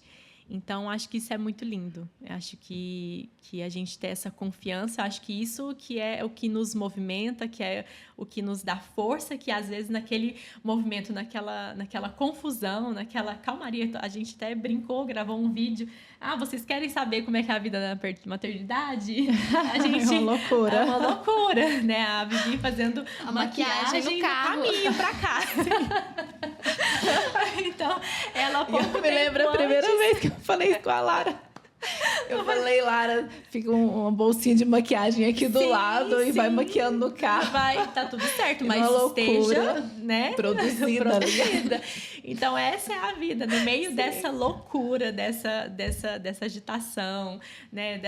Então, acho que isso é muito lindo. Acho que a gente ter essa confiança, acho que isso que é o que nos movimenta, que é o que nos dá força, que às vezes naquele movimento, naquela confusão, naquela calmaria, a gente até brincou, gravou um vídeo. Vocês querem saber como é que é a vida na maternidade? A gente, é uma loucura. É uma loucura, né? A Vivi fazendo a maquiagem no carro. Caminho pra casa. Então, ela pouco me lembro a primeira vez que eu falei isso com a Lara. Eu falei, Lara, fica uma bolsinha de maquiagem aqui do lado e vai maquiando no carro. Tá tudo certo, mas loucura, esteja, né? Produzida. Então, essa é a vida, no meio dessa loucura, dessa agitação, né?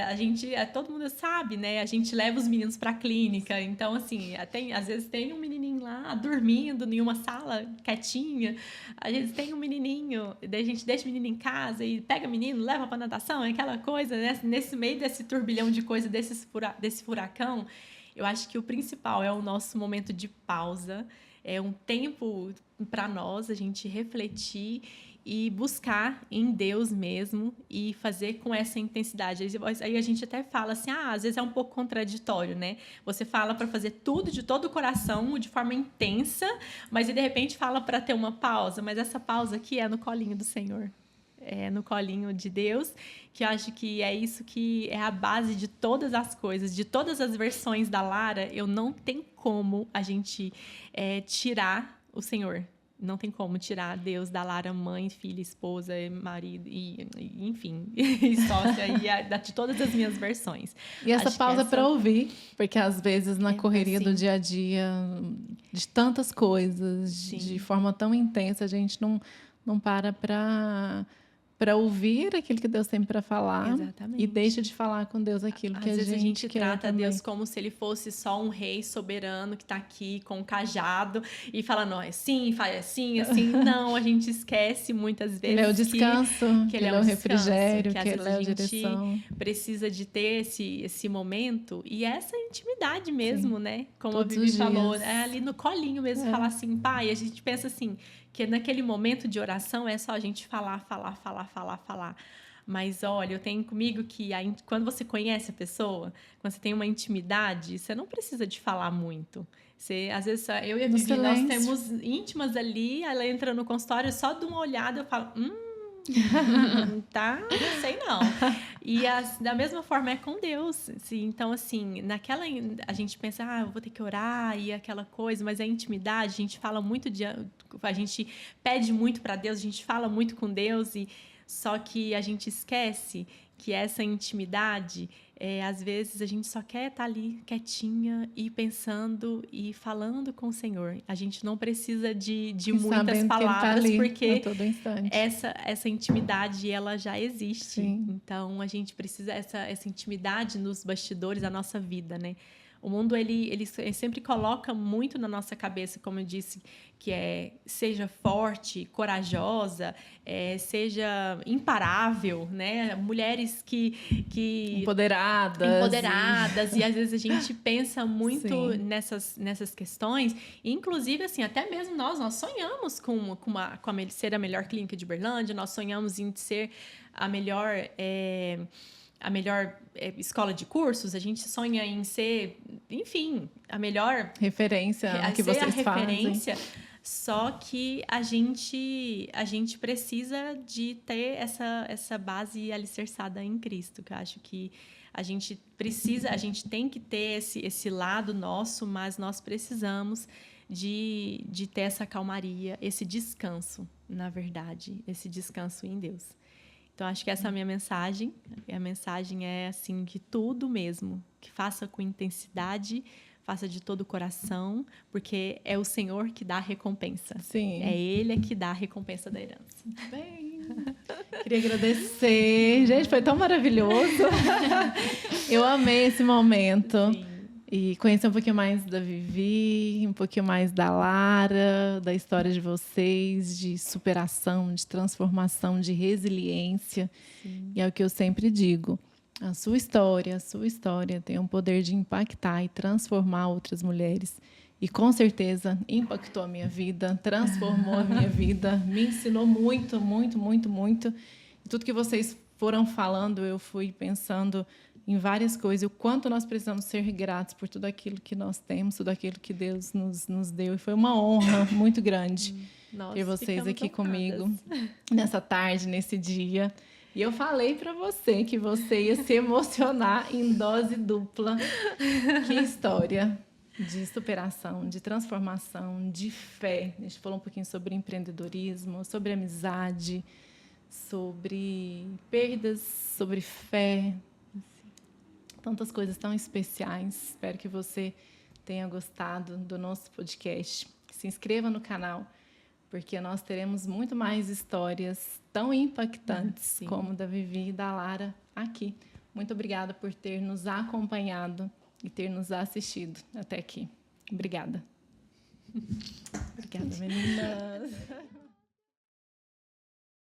Todo mundo sabe, né? A gente leva os meninos pra clínica, então, assim, às vezes tem um menininho lá dormindo em uma sala quietinha, às vezes tem um menininho, daí a gente deixa o menino em casa e pega o menino, leva pra natação, é aquela coisa, né? Nesse meio desse turbilhão de coisa, desse furacão, eu acho que o principal é o nosso momento de pausa, é um tempo para nós, a gente refletir e buscar em Deus mesmo e fazer com essa intensidade. Aí a gente até fala assim, às vezes é um pouco contraditório, né? Você fala para fazer tudo de todo o coração, de forma intensa, mas de repente fala para ter uma pausa, mas essa pausa aqui é no colinho do Senhor. É no colinho de Deus, que eu acho que é isso que é a base de todas as coisas, de todas as versões da Lara, eu não tem como a gente tirar o Senhor. Não tem como tirar Deus da Lara, mãe, filha, esposa, marido, enfim, e sócia, de todas as minhas versões. E essa pausa é para ouvir, porque às vezes na correria do dia a dia, de tantas coisas, de forma tão intensa, a gente não para ouvir aquilo que Deus tem para falar. Exatamente. E deixa de falar com Deus aquilo que a gente quer. Às vezes a gente trata Deus como se ele fosse só um rei soberano que está aqui com um cajado e fala, não, é assim, faz assim, assim. Não, a gente esquece muitas vezes ele é o descanso, que ele é o refrigério, que ele é a direção. Precisa de ter esse momento e essa intimidade mesmo, né? Como todos a Vivi falou, ali no colinho mesmo, falar assim, pai, a gente pensa assim, que naquele momento de oração é só a gente falar. Mas, olha, eu tenho comigo que quando você conhece a pessoa, quando você tem uma intimidade, você não precisa de falar muito. Às vezes, eu e a Vivi, nós temos íntimas ali, ela entra no consultório, só de uma olhada eu falo, tá, não sei não. E da mesma forma é com Deus. Então, assim, a gente pensa, eu vou ter que orar e aquela coisa, mas a intimidade, a gente fala muito a gente pede muito para Deus, a gente fala muito com Deus, só que a gente esquece que essa intimidade, às vezes a gente só quer estar ali quietinha e pensando e falando com o Senhor. A gente não precisa de muitas palavras, porque essa intimidade ela já existe. Sim. Então a gente precisa essa intimidade nos bastidores da nossa vida, né? O mundo ele sempre coloca muito na nossa cabeça, como eu disse, que seja forte, corajosa, seja imparável, né? Mulheres que empoderadas e às vezes a gente pensa muito nessas questões. Inclusive, assim, até mesmo nós sonhamos com ser a melhor clínica de Uberlândia, nós sonhamos em ser a melhor escola de cursos, a gente sonha em ser, enfim, a melhor referência que vocês fazem. Só que a gente precisa de ter essa base alicerçada em Cristo, que eu acho que a gente tem que ter esse lado nosso, mas nós precisamos de ter essa calmaria, esse descanso, na verdade, esse descanso em Deus. Então, acho que essa é a minha mensagem. E a mensagem é, assim, que tudo mesmo, que faça com intensidade, faça de todo o coração, porque é o Senhor que dá a recompensa. Sim. É Ele que dá a recompensa da herança. Muito bem. Queria agradecer. Gente, foi tão maravilhoso. Eu amei esse momento. Sim. E conhecer um pouquinho mais da Vivi, um pouquinho mais da Lara, da história de vocês, de superação, de transformação, de resiliência. Sim. E é o que eu sempre digo. A sua história tem um poder de impactar e transformar outras mulheres. E, com certeza, impactou a minha vida, transformou a minha vida, me ensinou muito, muito, muito, muito. E tudo que vocês foram falando, eu fui pensando em várias coisas, o quanto nós precisamos ser gratos por tudo aquilo que nós temos, tudo aquilo que Deus nos deu. E foi uma honra muito grande ter vocês aqui comigo nessa tarde, nesse dia. E eu falei para você que você ia se emocionar em dose dupla. Que história de superação, de transformação, de fé. A gente falou um pouquinho sobre empreendedorismo, sobre amizade, sobre perdas, sobre fé, tantas coisas tão especiais. Espero que você tenha gostado do nosso podcast. Se inscreva no canal, porque nós teremos muito mais histórias tão impactantes como da Vivi e da Lara aqui. Muito obrigada por ter nos acompanhado e ter nos assistido até aqui. Obrigada. Obrigada, meninas.